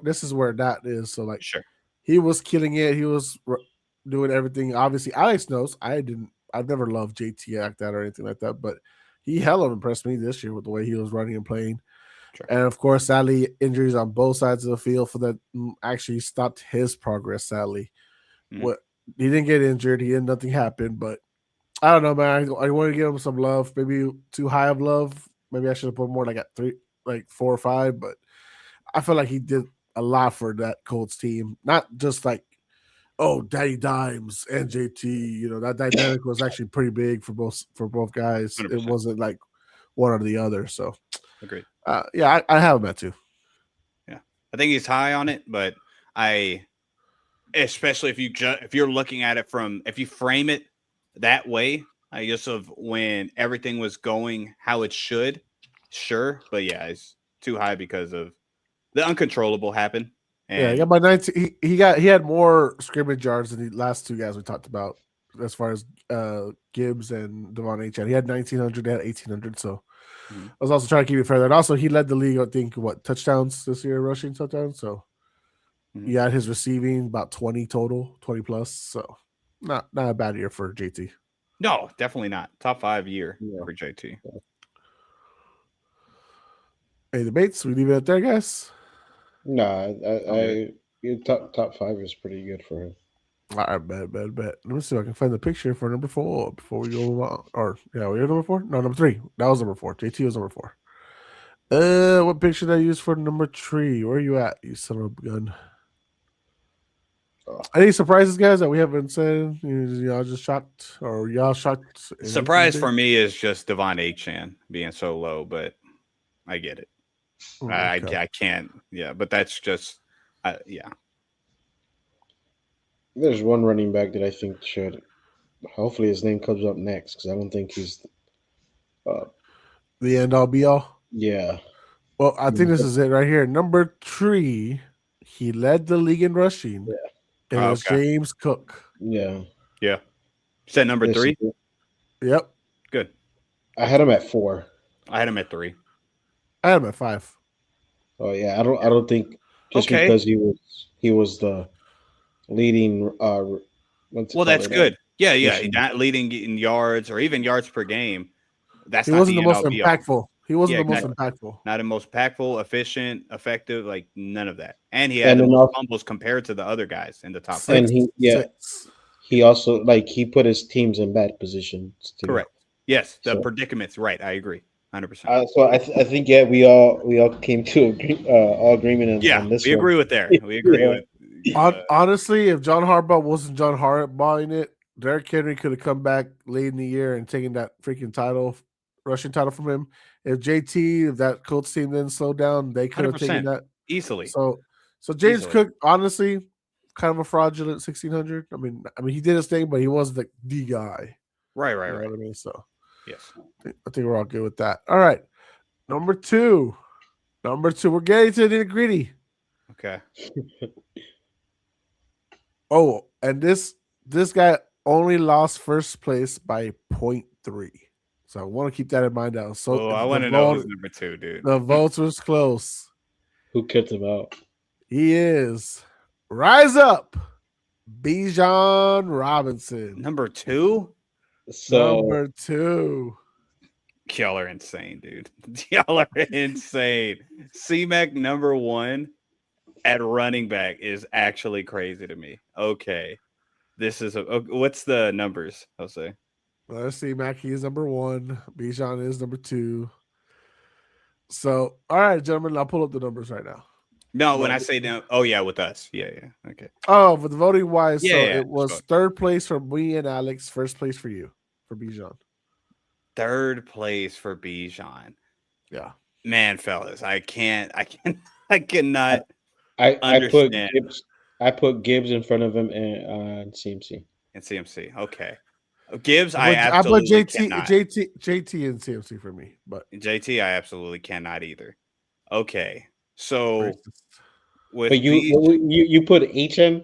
This is where that is. So like, sure, he was killing it. He was doing everything. Obviously, Alex knows. I've never loved JT like that or anything like that, but he hella impressed me this year with the way he was running and playing. Sure. And of course, sadly, injuries on both sides of the field for that actually stopped his progress. Sadly, what he didn't get injured, nothing happened. But I don't know, man. I want to give him some love. Maybe too high of love. Maybe I should have put more like at 4 or 5. But I feel like he did a lot for that Colts team. Not just like, oh, Daddy Dimes and JT. That dynamic was actually pretty big for both guys. 100%. It wasn't like one or the other. So, agreed. Yeah, I have him at 2. Yeah, I think he's high on it, but especially if you're looking at it if you frame it that way, I guess of when everything was going how it should, sure, but yeah, it's too high because of the uncontrollable happened. And yeah, he got by 19. He had more scrimmage yards than the last 2 guys we talked about, as far as Gibbs and Devon Achane. He had 1,900. They had 1,800. So I was also trying to keep it fair. And also, he led the league, I think, touchdowns this year, rushing touchdowns. So Mhm. You had his receiving about 20 total, 20 plus. So not a bad year for JT. No, definitely not. Top 5 year Yeah. for JT. Any debates? We leave it at there, guys. Nah, I'm good. your top five is pretty good for him. All right, bet. Let me see if I can find the picture for number 4 before we go on. Or yeah, we have number 4? No, number 3. That was number 4. JT was number 4. What picture did I use for number 3? Where are you at, you son of a gun? Oh. Any surprises, guys, that we haven't said? Y'all just shocked, or y'all shocked? Surprise for me is just Devon Achan being so low, but I get it. Okay. I can't. Yeah, but that's just, yeah. There's one running back that I think should. Hopefully, his name comes up next because I don't think he's. The end all be all. Yeah. Well, I think this is it right here. Number 3, he led the league in rushing. Yeah. It was Okay. James Cook. Yeah. Yeah. Set number This 3. is- Yep. Good. I had him at 4. I had him at 3. I had him at 5. Oh yeah, I don't think just Okay. because he was the leading. What's it Well, that's called? good. Yeah. Rushing. Not leading in yards or even yards per game. That's He not wasn't the the most end all be all. impactful. He wasn't Yeah, the most exactly. impactful. Not the most impactful, efficient, effective, like none of that. And he had And the then most also, fumbles compared to the other guys in the top 5. and Six. he also like he put his teams in bad positions too. Correct. Yes, the So, predicaments. Right. I agree. 100%. I think yeah we all came to all agreement Yeah, on this we one. agree with there. We agree Yeah. with. Honestly, if John Harbaugh wasn't John Harbaughing it, Derrick Henry could have come back late in the year and taken that freaking title, rushing title from him. If that Colts team didn't slow down, they could have taken 100%. that. Easily. So James Easily. Cook, honestly, kind of a fraudulent 1600. I mean, he did his thing, but he wasn't the guy. Right. You know what I mean? So Yes. I think we're all good with that. All right, number 2. We're getting to the nitty-gritty. Okay. Oh, and this guy only lost first place by 0.3. So I want to keep that in mind now. So Oh, I the want to know vote- who's number 2, dude. the votes was close. Who kept him out? He is Rise Up, Bijan Robinson. Number 2? So Number 2. Y'all are insane, dude. Y'all are insane. C-Mac number 1 at running back is actually crazy to me. Okay. This is what's the numbers, Jose? Let's see. Mackie is number 1. Bijan is number 2. So, all right, gentlemen, I'll pull up the numbers right now. No, when I say no, oh yeah, with us. Yeah. Okay. Oh, for the voting wise, Yeah, so yeah, it was let's go. third place for me and Alex, first place for you, for Bijan. Third place for Bijan. Yeah. Man, fellas, I cannot I put understand. Gibbs in front of him and CMC. And CMC. Okay. Gibbs, I put absolutely JT, cannot. JT and CMC for me, but JT, I absolutely cannot either. Okay. So with But you put HM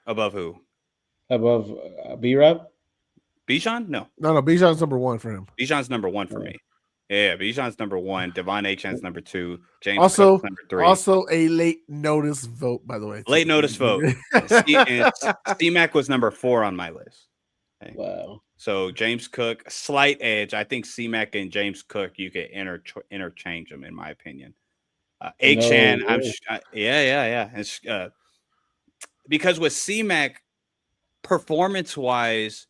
above who? above B-Rob? Bijan? No. no, Bijan's number 1 for him. Bijan's number 1 for me. Yeah, Bijan's number 1. Devon Achan's number 2. James Also, Cook's number 3. Also a late notice vote, by the way. Late notice vote. C-Mac was number 4 on my list. Okay. Wow. So James Cook, slight edge. I think C-Mac and James Cook, you could interchange them, in my opinion. Achan, No way. yeah. It's, because with C-Mac, performance-wise,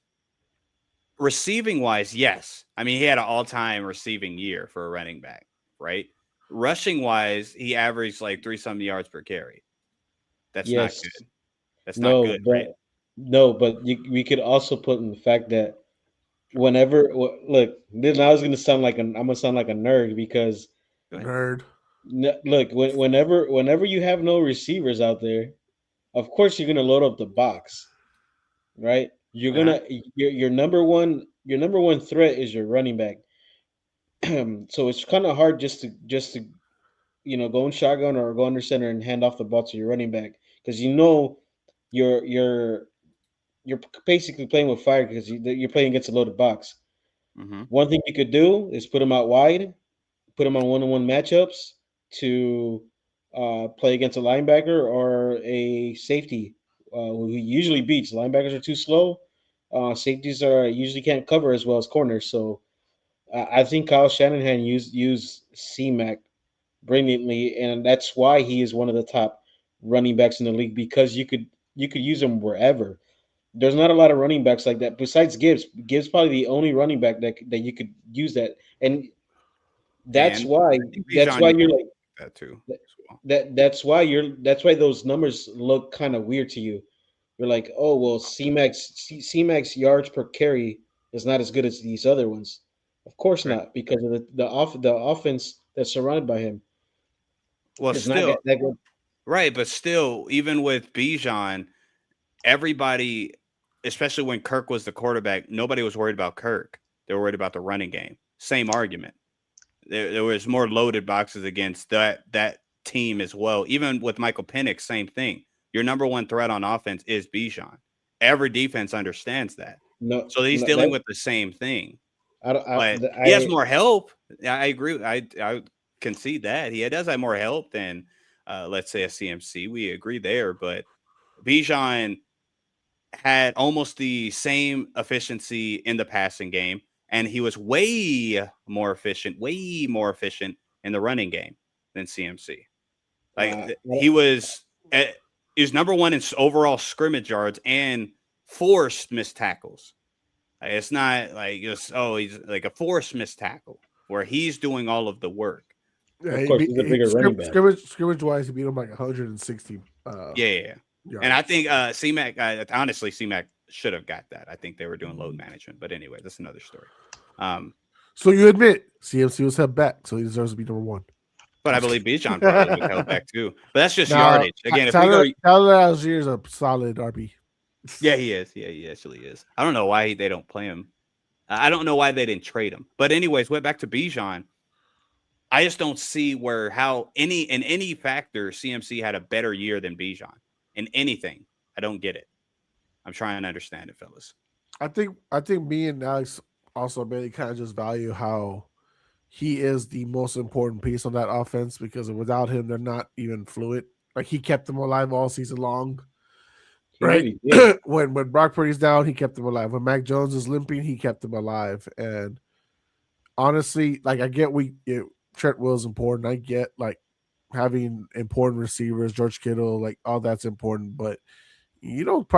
receiving-wise, yes. I mean, he had an all-time receiving year for a running back, right? Rushing-wise, he averaged like 3-something yards per carry. That's not good. That's not good, right? No, but we could also put in the fact that look, then I was gonna sound like I'm gonna sound like a nerd because Nerd. look, whenever you have no receivers out there, of course you're gonna load up the box, right? You're gonna your number one threat is your running back. So it's kind of hard just to go in shotgun or go under center and hand off the ball to your running back because you're basically playing with fire because you're playing against a loaded box. Mm-hmm. One thing you could do is put them out wide, put them on one-on-one matchups to play against a linebacker or a safety who usually beats. Linebackers are too slow. Safeties are usually can't cover as well as corners. So I think Kyle Shanahan used C-Mac brilliantly, and that's why he is one of the top running backs in the league because you could use him wherever. There's not a lot of running backs like that besides Gibbs. Gibbs probably the only running back that you could use that, and that's And why I think that's Bijan why used you're like that too as well. that's why those numbers look kind of weird to you. You're like, oh well, C-Max yards per carry is not as good as these other ones. Of course Right. not, because of the offense that's surrounded by him Well, is not still, that good. right, but still, even with Bijan, everybody, especially when Kirk was the quarterback, nobody was worried about Kirk. They were worried about the running game. Same argument. There was more loaded boxes against that team as well. Even with Michael Penix, same thing. Your number one threat on offense is Bijan. Every defense understands that. No, So he's no dealing that with the same thing. I don't- But he has I more help. I agree. I concede that. He does have more help than let's say a CMC. We agree there, but Bijan had almost the same efficiency in the passing game, and he was way more efficient in the running game than CMC. Like uh, he was number one in overall scrimmage yards and forced missed tackles. Like, it's not like just he's like a forced missed tackle where he's doing all of the work. Yeah, of course he's a bigger running back. scrimmage wise, he beat him like 160 Yeah. And I yards. think CMAC, honestly, CMAC should have got that. I think they were doing load management. But anyway, that's another story. So you admit CMC was held back, so he deserves to be number one. But I believe Bijan probably was held back too. But that's just Now, yardage. Again, if we go, Tyler Algier is a solid RB. yeah, he is. Yeah, he actually is. I don't know why they don't play him. I don't know why they didn't trade him. But anyways, went back to Bijan. I just don't see how in any factor CMC had a better year than Bijan in anything. I don't get it. I'm trying to understand it, fellas. I think me and Alex also mainly kind of just value how he is the most important piece on that offense because without him, they're not even fluid. Like he kept them alive all season long. He Right. really did. when Brock Purdy's down, he kept them alive. When Mac Jones is limping, he kept them alive. And honestly, like I get Trent Will's important. I get like having important receivers, George Kittle, like all that's important, but you don't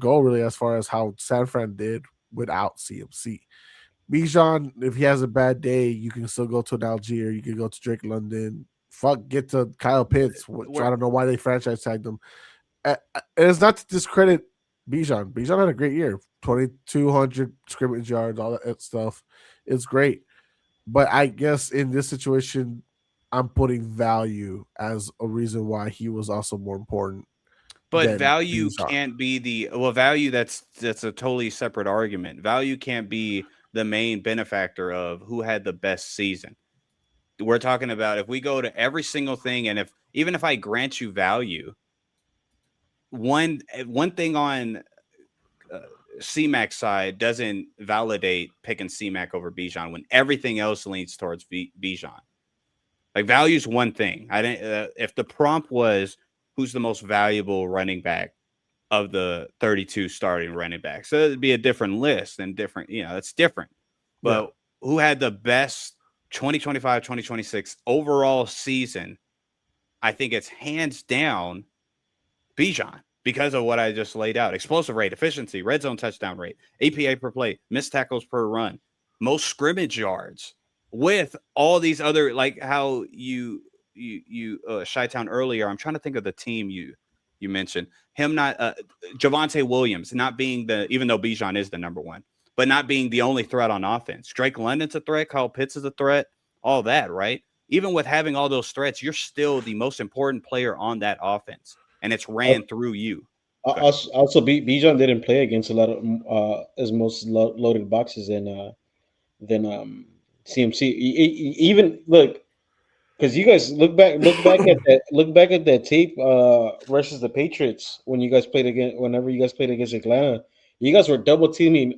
go really as far as how San Fran did without CMC. Bijan, if he has a bad day, you can still go to an Algier, you can go to Drake London. Fuck, get to Kyle Pitts, which I don't know why they franchise tagged him. It's not to discredit Bijan. Bijan had a great year, 2,200 scrimmage yards, all that stuff. It's great. But I guess in this situation, I'm putting value as a reason why he was also more important But than value Bijan. can't be value. That's a totally separate argument. Value can't be the main benefactor of who had the best season. We're talking about if we go to every single thing, and even if I grant you value, one thing on CMAC side doesn't validate picking CMAC over Bijan when everything else leans towards Bijan. Like value is one thing. I didn't. If the prompt was who's the most valuable running back of the 32 starting running backs, so it'd be a different list and different. That's different. Yeah. But who had the best 2025, 2026 overall season? I think it's hands down Bijan because of what I just laid out. Explosive rate, efficiency, red zone touchdown rate, APA per play, missed tackles per run, most scrimmage yards with all these other, like how you Chi-Town earlier. I'm trying to think of the team you mentioned. Him not Javonte Williams not being even though Bijan is the number one, but not being the only threat on offense. Drake London's a threat, Kyle Pitts is a threat, all that, right? Even with having all those threats, you're still the most important player on that offense. And it's ran through you. Also, Bijan didn't play against a lot of as most loaded boxes than CMC. Even look, because you guys look back at that tape versus the Patriots when you guys played against whenever you guys played against Atlanta. You guys were double teaming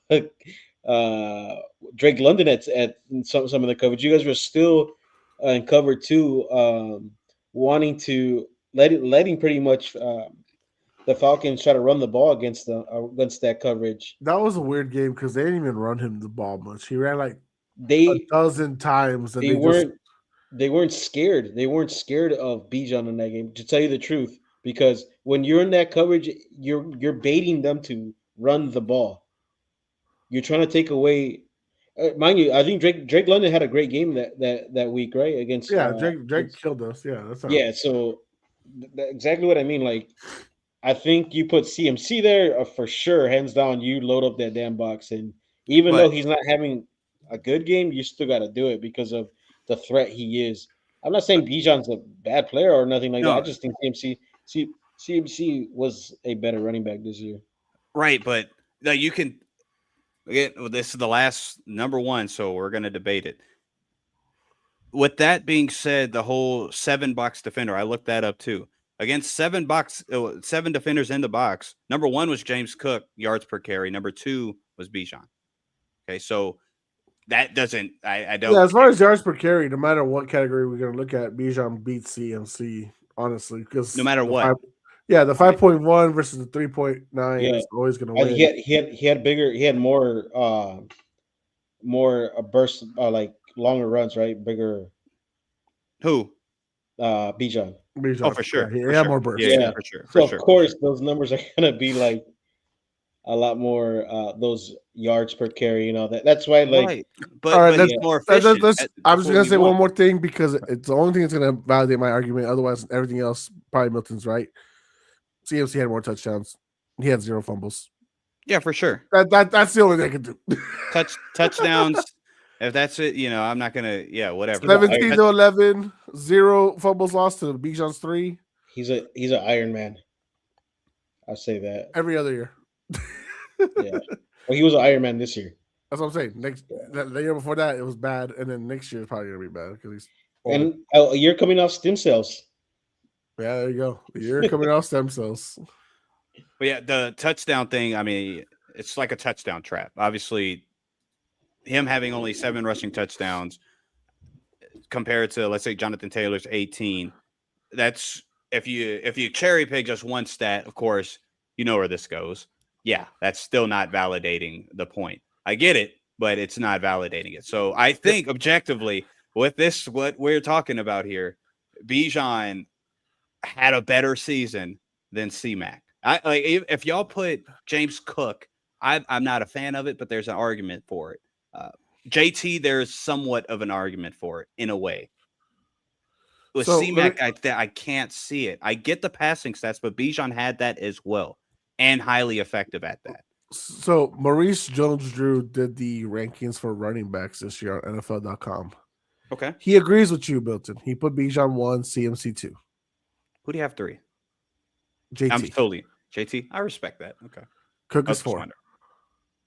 Drake London at some of the coverage. You guys were still in cover two. wanting to letting pretty much the Falcons try to run the ball against that coverage. That was a weird game because they didn't even run him the ball much. He ran like a They dozen times, and they they just weren't scared. They weren't scared of Bijan in that game. To tell you the truth, because when you're in that coverage, you're baiting them to run the ball. You're trying to take away. Mind you, I think Drake London had a great game that week, right? Against yeah, Drake killed us. Yeah, that's not. yeah. So exactly what I mean. Like I think you put CMC there for sure, hands down. You load up that damn box, and even though But he's not having a good game, you still got to do it because of the threat he is. I'm not saying Bijan's a bad player or nothing like that. I no, just think CMC was a better running back this year. right, but no, you can again. This is the last number one, so we're going to debate it. With that being said, the whole 7 box defender, I looked that up too. Against 7 defenders in the box, number one was James Cook, yards per carry. Number two was Bijan. Okay, so that doesn't, I don't, Yeah, as far as yards per carry, no matter what category we're gonna look at, Bijan beats CMC honestly because no matter what. the 5.1 versus the 3.9 Yeah, is always gonna I, win. he had bigger, he had more a burst like longer runs, right? Bigger Who? Bijan. Oh, Bijan, for sure. he For had sure. more bursts. Yeah, Yeah. for sure. For So of sure. course those numbers are gonna be like a lot more those yards per carry. You know that's why like Right. All right, But he's more efficient. I'm That's just what gonna we say one want. more thing because it's the only thing that's gonna validate my argument. Otherwise, everything else probably Milton's right. CMC had more touchdowns. He had 0 fumbles. Yeah, for sure. That's the only thing I can do. Touchdowns. If that's it, I'm not gonna. Yeah, whatever. He's a 17 to 11, 0 fumbles lost to Bijan's 3 he's an Iron Man. I'll say that. every other year. Yeah. Well, he was an Iron Man this year. That's what I'm saying. The year before that, it was bad, and then next year is probably gonna be bad because he's old. And a year coming off stem cells. Yeah, there you go. The year coming off stem cells. But yeah, the touchdown thing. I mean, it's like a touchdown trap. Obviously, him having only 7 rushing touchdowns compared to, let's say, Jonathan Taylor's 18. That's if you cherry pick just one stat. Of course, you know where this goes. Yeah, that's still not validating the point. I get it, but it's not validating it. So I think objectively, with this, what we're talking about here, Bijan had a better season than C-Mac. If y'all put James Cook, I'm not a fan of it, but there's an argument for it. JT, there's somewhat of an argument for it in a way. With C-Mac, I can't see it. I get the passing stats, but Bijan had that as well, and highly effective at that. So Maurice Jones-Drew did the rankings for running backs this year on NFL.com. Okay. He agrees with you, Milton. He put Bijan 1, CMC 2. Who do you have 3? JT. I'm totally JT. I respect that. Okay. Cook is 4.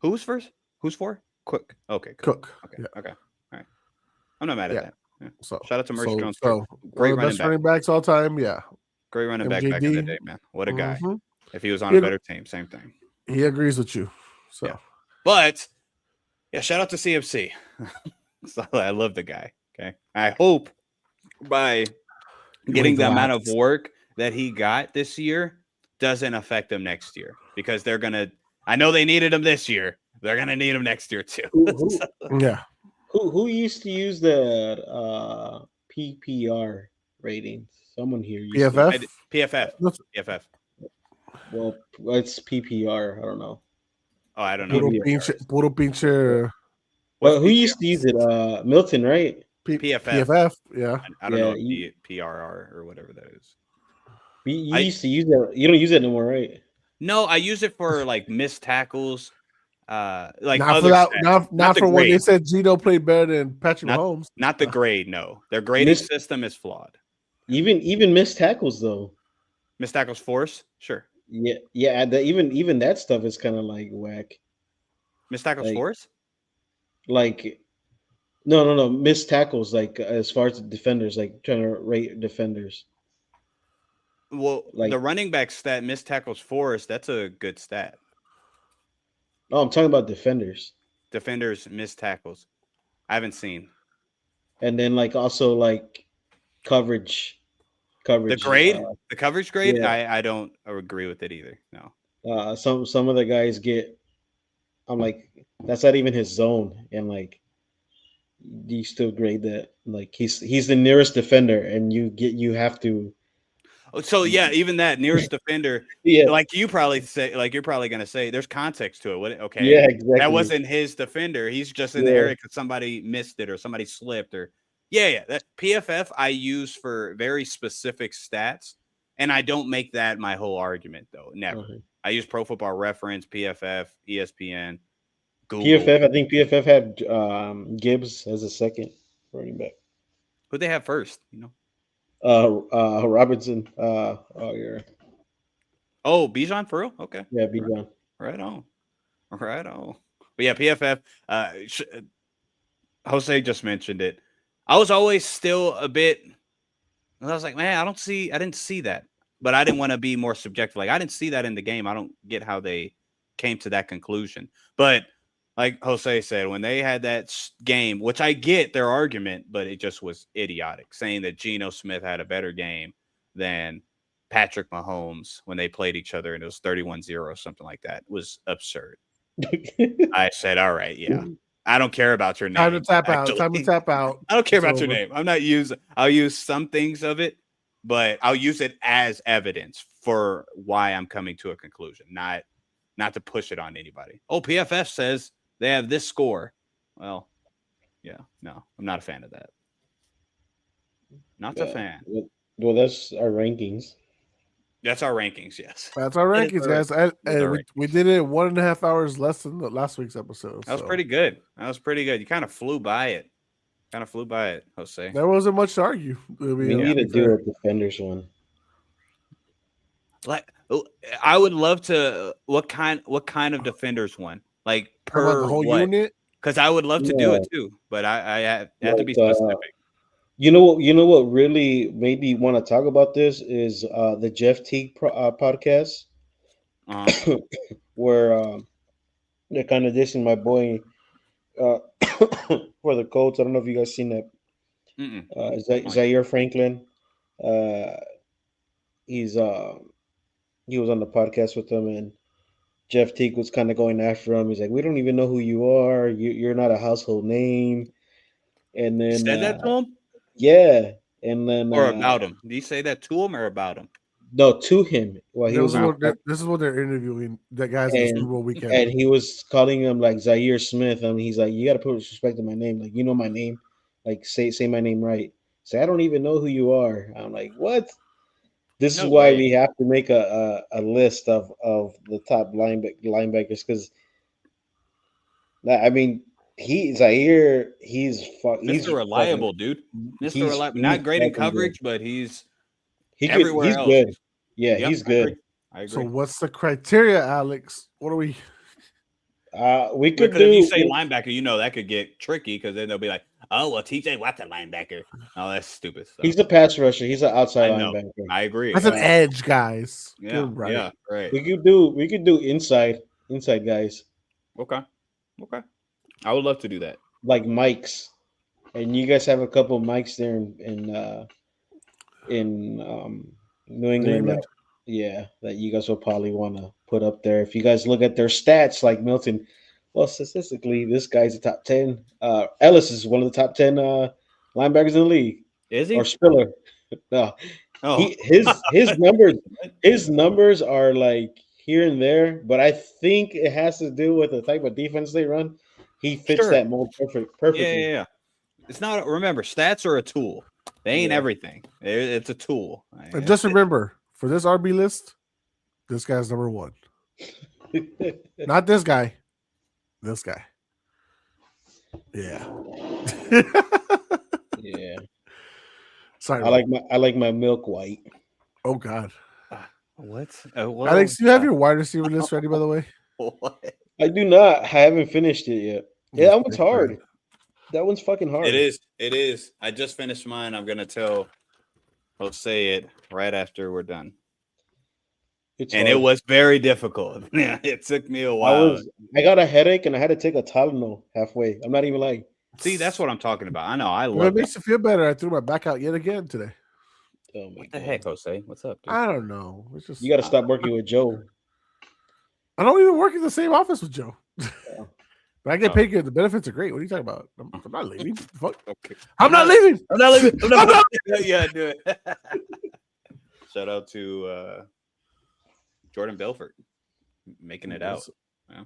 Who was first? Who's 4? Cook. Okay. Cook. Okay. Yeah. Okay. All right. I'm not mad at that. Yeah. So shout out to Maurice Jones. So great running backs all time. Yeah. Great running back back in the day, man. What a guy. Mm-hmm. If he was on a better team, same thing. He agrees with you. So, yeah. But yeah, shout out to CMC. So, I love the guy. Okay. I hope by getting the amount of work that he got this year doesn't affect him next year, because they're gonna. I know they needed him this year. They're gonna need him next year too. Yeah. Who used to use the PPR ratings? Someone here used PFF? PFF. Well, it's PPR. I don't know. Oh, I don't know. Puro Pinche. Well, who used to use it? Milton, right? PFF. Yeah. I don't know PRR or whatever that is. You used to use that. You don't use it anymore, right? No, I use it for like missed tackles. Like not for that, not for when they said Gino played better than Patrick Mahomes. Not the grade. No, their grading system is flawed. Even missed tackles though. Missed tackles force, sure. Yeah. Even that stuff is kind of like whack. Missed tackles force. Like, no. Missed tackles, like as far as the defenders, like trying to rate defenders. Well, like the running back stat, missed tackles force, that's a good stat. Oh, I'm talking about defenders. Defenders missed tackles. I haven't seen. And then like also like coverage coverage. The coverage grade, yeah. I don't agree with it either. No. Some of the guys get. I'm like, that's not even his zone, and like, you still grade that. Like he's the nearest defender, and you have to. So yeah, even that nearest defender, Yeah, like you're probably gonna say, there's context to it. Okay, yeah, that exactly. wasn't his defender. He's just in the Yeah. area because somebody missed it or somebody slipped or yeah. That PFF I use for very specific stats, and I don't make that my whole argument though. Never. I use Pro Football Reference, PFF, ESPN, Google. PFF. I think PFF had Gibbs as a second running back. Who they have first? Robinson. Oh yeah. Oh, Bijan for real? Okay. Yeah, Bijan. Right on. Right on. But yeah, PFF. Jose just mentioned it. I was always still a bit. I was like, man, I didn't see that, but I didn't want to be more subjective. Like, I didn't see that in the game. I don't get how they came to that conclusion. But like Jose said, when they had that game, which I get their argument, but it just was idiotic, saying that Geno Smith had a better game than Patrick Mahomes when they played each other and it was 31-0 or something like that. It was absurd. I said, all right, yeah. I don't care about your name. Time to tap out. Time to tap out. I don't care about your name. I'll use some things of it, but I'll use it as evidence for why I'm coming to a conclusion, not to push it on anybody. Oh, PFF says they have this score. Well, yeah, no, I'm not a fan of that. Not a fan. Well, that's our rankings. That's our rankings, yes. That's our rankings, guys. We did it 1.5 hours less than last week's episode. That was pretty good. You kind of flew by it. Jose. There wasn't much to argue. We need to do a defenders one. Like, I would love to. What kind of defenders one? Like per the whole what? unit? Because I would love to do it too, but I have to be specific. You know what really made me want to talk about this is the Jeff Teague podcast, where they're kind of dissing my boy for the Colts. I don't know if you guys seen that. Zaire Franklin. He was on the podcast with them, and Jeff Teague was kind of going after him. He's like, "We don't even know who you are. You're not a household name." And then you said that to him. Yeah, and then or about him. Did you say that to him or about him? No, to him. Well, this is what they're interviewing that guy's in the Super Bowl weekend, and he was calling him like Zaire Smith. I mean, he's like, you got to put respect to my name. Like, you know my name. Like, say my name right. Say, I don't even know who you are. I'm like, what? This is why we have to make a list of the top linebackers because, I mean. Zaire, he's reliable, dude. Mr. Reliable, not great in coverage, but he's everywhere he's else. Good. Yeah, he's good. I agree. So what's the criteria, Alex? What are we? We could do. If you say linebacker, that could get tricky because then they'll be like, "Oh, well, TJ Watt's a linebacker." Oh, that's stupid stuff. He's a pass rusher. He's an outside linebacker. I agree. That's an edge, guys. Yeah, right. Yeah, right. We could do inside guys. Okay. I would love to do that. Like mics, and you guys have a couple of mics there in New England. That you guys will probably want to put up there. If you guys look at their stats, like Milton, well, statistically, this guy's a top 10. Ellis is one of the top 10 linebackers in the league. Is he? Or Spiller? No. Oh. His numbers are like here and there, but I think it has to do with the type of defense they run. He fits that mold perfectly. Yeah. It's not. Remember, stats are a tool. They ain't everything. It's a tool. And just remember, for this RB list, this guy's number one. Not this guy. This guy. Yeah. Yeah. Sorry. I like my milk white. Oh God. What? Alex, do you have your wide receiver list ready? By the way. What? I do not. I haven't finished it yet. Yeah, that one's hard. That one's fucking hard. It is. I just finished mine. I'm gonna tell Jose it right after we're done. It was very difficult. Yeah, it took me a while. I got a headache and I had to take a Tylenol halfway. I'm not even lying. See, that's what I'm talking about. I know. I love it. Makes you feel better. I threw my back out yet again today. Oh my What the god! heck, Jose? What's up, dude? I don't know. It's just You got to stop working with Joe. I don't even work in the same office with Joe. Oh. But I get Oh. paid good. The benefits are great. What are you talking about? I'm not leaving. Fuck. Okay. I'm not leaving. I'm not leaving. I'm I'm not not- Yeah, do it. Shout out to Jordan Belfort making it out. Yeah.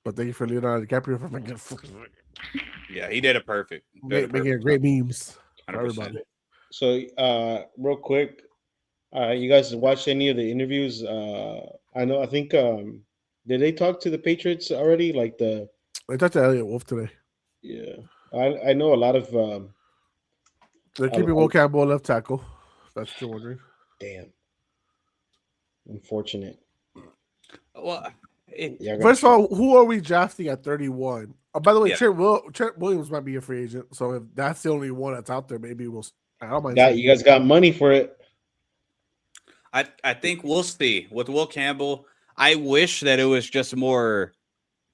But thank you for Leonardo DiCaprio for making Yeah, he did it perfect. making it great memes for 100%. everybody. So, real quick, you guys watched any of the interviews? I think did they talk to the Patriots already? Like I talked to Elliot Wolf today. yeah, I know a lot of They're keeping Will Campbell left tackle. That's what you're wondering. damn, unfortunate. Well, Yeah, First of all, who are we drafting at 31? Oh, by the way, Yeah. Trent Williams might be a free agent. So if that's the only one that's out there, maybe we'll. I don't mind. you guys got money for it. I think we'll see with Will Campbell. I wish that it was just more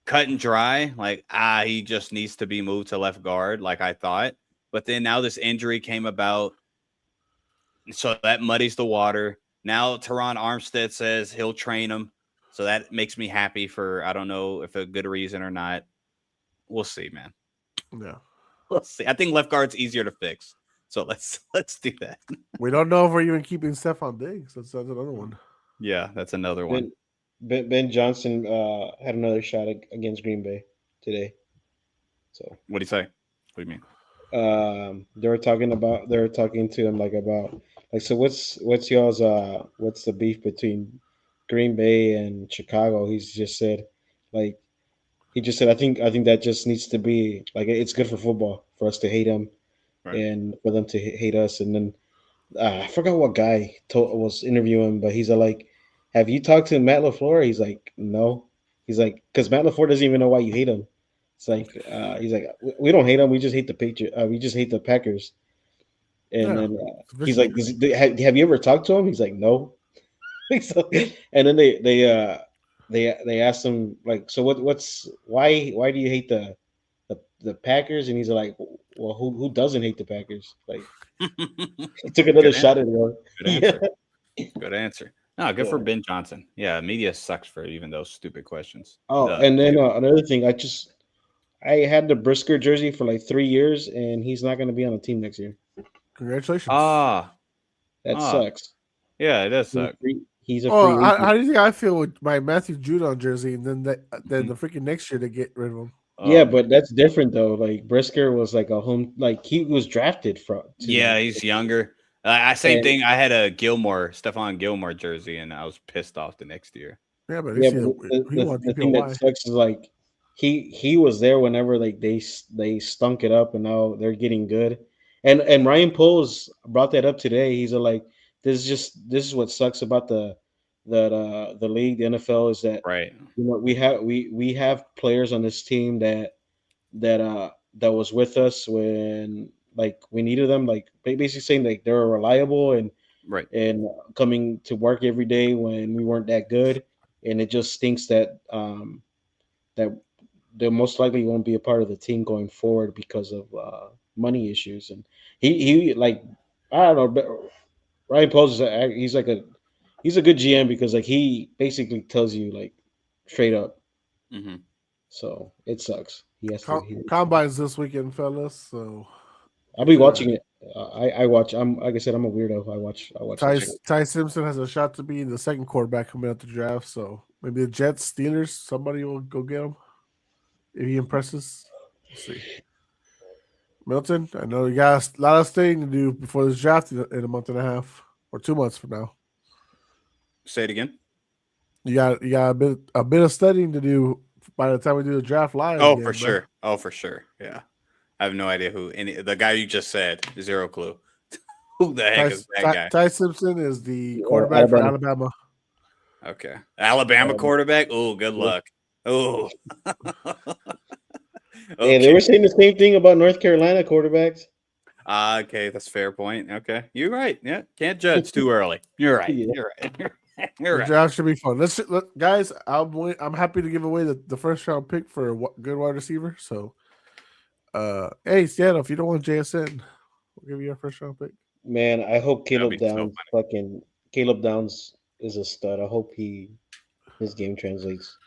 cut and dry. Like, he just needs to be moved to left guard, like I thought. But then now this injury came about, so that muddies the water. Now Teron Armstead says he'll train him, so that makes me happy for I don't know if a good reason or not. We'll see, man. Yeah. We'll see. I think left guard's easier to fix, so let's do that. We don't know if we're even keeping Stephon Diggs. That's another one. Yeah, that's another one. Ben Johnson had another shot against Green Bay today. So What do you say? What do you mean? they were talking to him about so what's y'all's what's the beef between Green Bay and Chicago? He's just said like he just said I think that just needs to be like it's good for football for us to hate them Right. and for them to hate us. And then I forgot what guy was interviewing, but he's like, have you talked to Matt LaFleur? He's like, no. He's like, because Matt LaFleur doesn't even know why you hate him. It's like he's like, we don't hate him. We just hate the Patriots. We just hate the Packers. And then he's like, have you ever talked to him? He's like, no. So, and then they asked him like, so why do you hate the Packers? And he's like, well, who doesn't hate the Packers? Like he took another shot at him. Good answer. Good answer. No, good Yeah. for Ben Johnson. Yeah, media sucks for even those stupid questions. Oh, and then another thing, I had the Brisker jersey for like 3 years, and he's not going to be on the team next year. Congratulations. That sucks. Yeah, it does suck. He's a free agent. How do you think I feel with my Matthew Judon jersey, and then the freaking next year they get rid of him? Yeah, but that's different though. Like Brisker was like a home, like he was drafted from. Yeah, he's younger. Same thing. I had a Stephon Gilmore jersey, and I was pissed off the next year. Yeah, but the thing that sucks is like he was there whenever like they stunk it up, and now they're getting good. And Ryan Poles brought that up today. He's like, this is what sucks about the league, the NFL, is that right. We have players on this team that was with us when like we needed them, like basically saying like they're reliable and right and coming to work every day when we weren't that good, and it just stinks that that they most likely won't be a part of the team going forward because of money issues. And he like I don't know, but Ryan Poles he's a good GM because like he basically tells you like straight up. Mm-hmm. So it sucks. He has Combines this weekend, fellas. So I'll be watching it. I watch. I'm like I said, I'm a weirdo. I watch. Ty Simpson has a shot to be the second quarterback coming out the draft. So maybe the Jets, Steelers, somebody will go get him if he impresses. We'll see. Milton, I know you got a lot of studying to do before this draft in a month and a half or 2 months from now. Say it again. You got a bit of studying to do by the time we do the draft live. Oh, for sure. Oh, for sure. Yeah. I have no idea who the guy you just said. Zero clue. Who the heck is that guy? Ty Simpson is the quarterback for Alabama. Okay. Alabama quarterback? Oh, good luck. Oh. Okay. Yeah, they were saying the same thing about North Carolina quarterbacks. Okay, that's a fair point. Okay. You're right. Yeah. Can't judge too early. You're right. Yeah. You're right. The draft should be fun. Guys. I'm happy to give away the first round pick for a good wide receiver. So, hey Seattle, if you don't want JSN, we'll give you our first round pick. Man, I hope That'd be so Caleb Downs is a stud. I hope his game translates.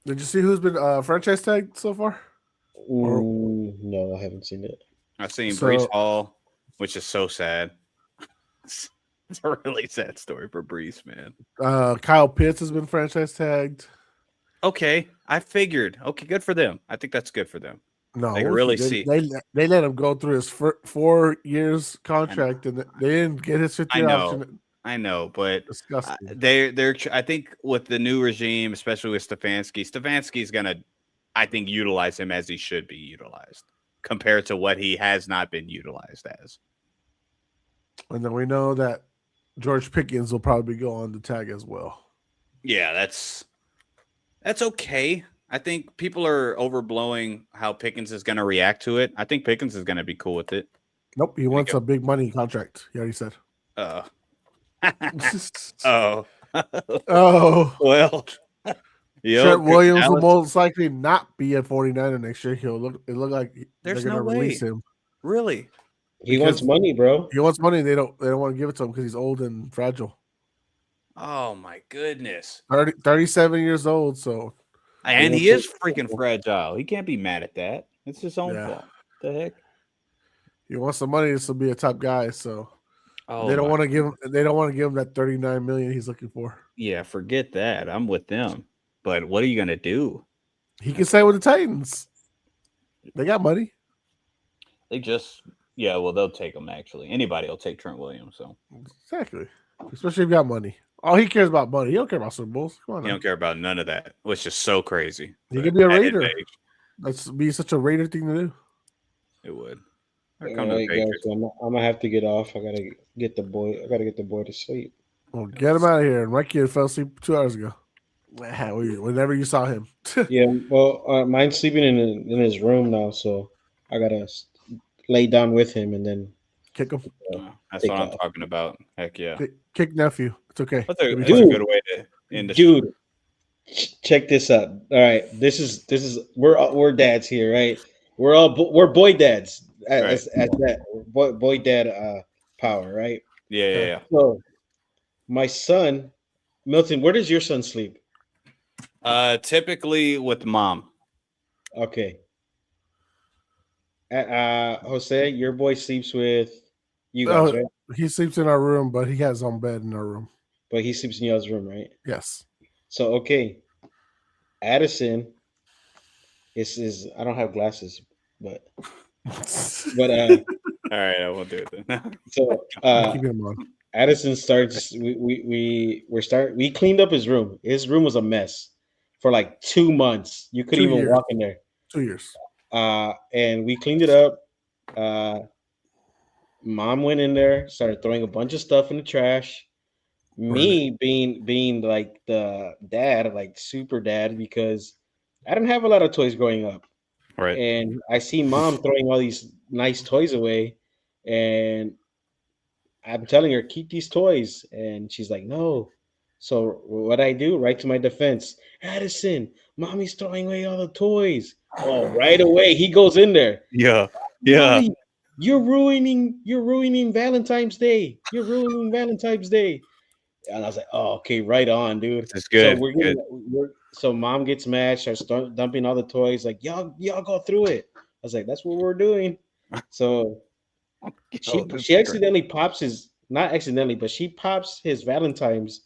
Did you see who's been franchise tagged so far? Or No, I haven't seen it. I've seen Brees so Hall, which is so sad. It's a really sad story for Brees, man. Kyle Pitts has been franchise tagged. Okay, I figured. Okay, good for them. I think that's good for them. No, They can really see. they let him go through his 4 years I know, contract, and they didn't get his 50 I year know, option. I know, but Disgusting. they're. I think with the new regime, especially with Stefanski's gonna, I think, utilize him as he should be utilized compared to what he has not been utilized as. And then we know that George Pickens will probably go on the tag as well. Yeah, that's okay. I think people are overblowing how Pickens is going to react to it. I think Pickens is going to be cool with it. Nope, he wants a big money contract. He already said. Oh. Oh. Well. Trent Williams will most likely not be at 49er next year. It look like There's they're no gonna way. release him. Really? He wants money, bro. He wants money. They don't want to give it to him because he's old and fragile. Oh my goodness. 37 years old, so and he is freaking fragile. He can't be mad at that. It's his own fault. The heck? He wants the money to be a top guy, so they don't want to give him. They don't want to give him that 39 million he's looking for. Yeah, forget that. I'm with them. But what are you gonna do? He can stay with the Titans. They got money. Well, they'll take him. Actually, anybody will take Trent Williams. So exactly, especially if you got money. All he cares about money. He don't care about Super Bowls. Come on, he don't care about none of that, which is so crazy. He could be a Raider. That's be such a Raider thing to do. It would. Right, guys, I'm gonna have to get off. I gotta get the boy to sleep. Well, get him out of here. And my kid fell asleep 2 hours ago. Whenever you saw him. Yeah, well, mine's sleeping in his room now, so I gotta lay down with him and then kick him. That's what I'm talking about. Heck yeah. Kick nephew. It's okay. That's a good way to end the show. Check this out. All right, this is we're dads here, right? We're boy dads as that boy dad power, right? Yeah. So my son, Milton, where does your son sleep? Typically with mom. Okay. Jose, your boy sleeps with you guys, right? He sleeps in our room, but he has his own bed in our room. But he sleeps in y'all's room, right? Yes. So okay. Addison is I don't have glasses, but all right, I won't do it then. So Addison starts we cleaned up his room. His room was a mess for like 2 months. You couldn't even walk in there. 2 years. And we cleaned it up. Mom went in there, started throwing a bunch of stuff in the trash. Me being like the dad, like super dad, because I didn't have a lot of toys growing up. Right. And I see mom throwing all these nice toys away, and I'm telling her, keep these toys. And she's like, no. So what I do, right to my defense, Addison, mommy's throwing away all the toys. Oh, right away he goes in there. Yeah. Mommy, you're ruining Valentine's Day. You're ruining Valentine's Day. And I was like, oh, okay, right on, dude. That's good. So so mom gets mad, starts dumping all the toys, like, y'all go through it. I was like, that's what we're doing. So she accidentally pops not accidentally, but she pops his Valentine's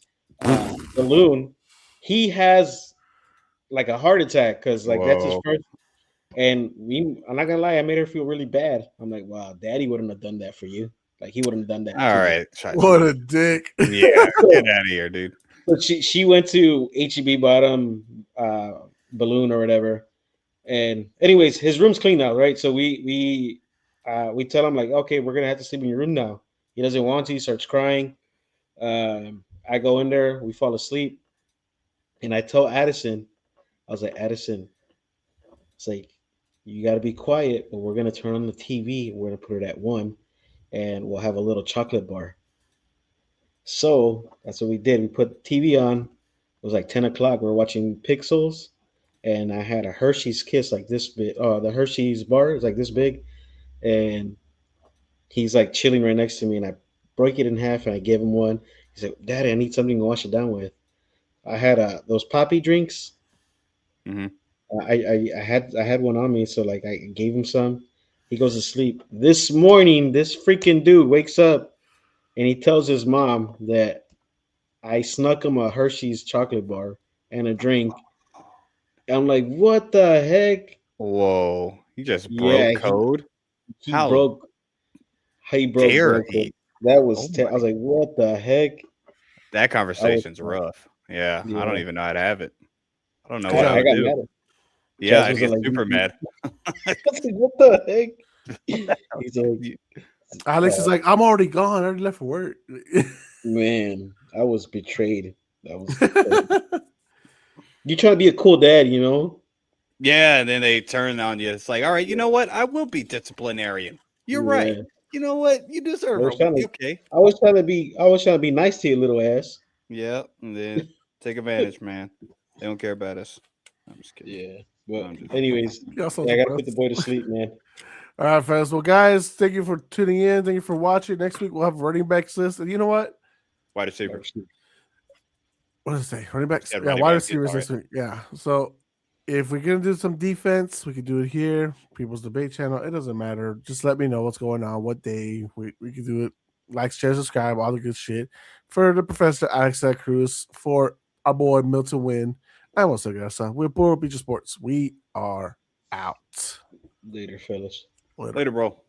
balloon. He has like a heart attack because like that's his first. And I'm not gonna lie, I made her feel really bad. I'm like, wow, daddy wouldn't have done that for you. Like he wouldn't have done that. All right. What a dick. Yeah, get out of here, dude. But she went to HEB bottom balloon or whatever. And anyways, his room's clean now, right? So we tell him like, okay, we're gonna have to sleep in your room now. He doesn't want to, he starts crying. I go in there, we fall asleep, and I tell Addison, I was like, Addison, it's like, you gotta be quiet, but we're gonna turn on the TV, we're gonna put it at 1, and we'll have a little chocolate bar. So that's what we did. We put the TV on. It was like 10 o'clock. We were watching Pixels, and I had a Hershey's Kiss like this big. Oh, the Hershey's bar is like this big, and He's like chilling right next to me, and I broke it in half, and I gave him one. He's like, "Daddy, I need something to wash it down with." I had those poppy drinks. Mhm. I had one on me, so like I gave him some. He goes to sleep. This morning, this freaking dude wakes up and he tells his mom that I snuck him a Hershey's chocolate bar and a drink. I'm like, what the heck? Whoa, you just Yeah, broke code. he How broke he broke dare bro code. he? That Oh was I was my, like, what the heck? that I was conversation's rough. Yeah, I don't yeah. even know how to have it. I don't know Good what I I job. would got do. mad at Yeah, I'd Jasmine's get like, super mad. I was like, what the heck? He's like, You- Alex is like, I'm already gone. I already left for work. man, I was betrayed. That was you trying to be a cool dad, you know? Yeah, and then they turn on you. It's like, all right, you know what? I will be disciplinarian. You're right. Yeah. You know what? You I deserve was trying it. to Okay. I was trying to be nice to your little ass. Yeah, and then take advantage, man. They don't care about us. I'm just kidding. Yeah. But I'm just anyways, Y'all so yeah, I gotta put the depressed. boy to sleep, man. All right, fans. Well, guys, thank you for tuning in. Thank you for watching. Next week we'll have a running backs list. And you know what? wide receiver. What does it say? Running backs? Yeah, Yeah, running wide back. receivers Sorry. this week. Yeah. So if we're gonna do some defense, we could do it here. People's debate channel. It doesn't matter. Just let me know what's going on, what day. We can do it. Like, share, subscribe, all the good shit. For the Professor Alex Cruz, for our boy Milton Wynn. I'm also guys. We're Puro Pinche Sports. We are out. Later, fellas. Later. Later, bro.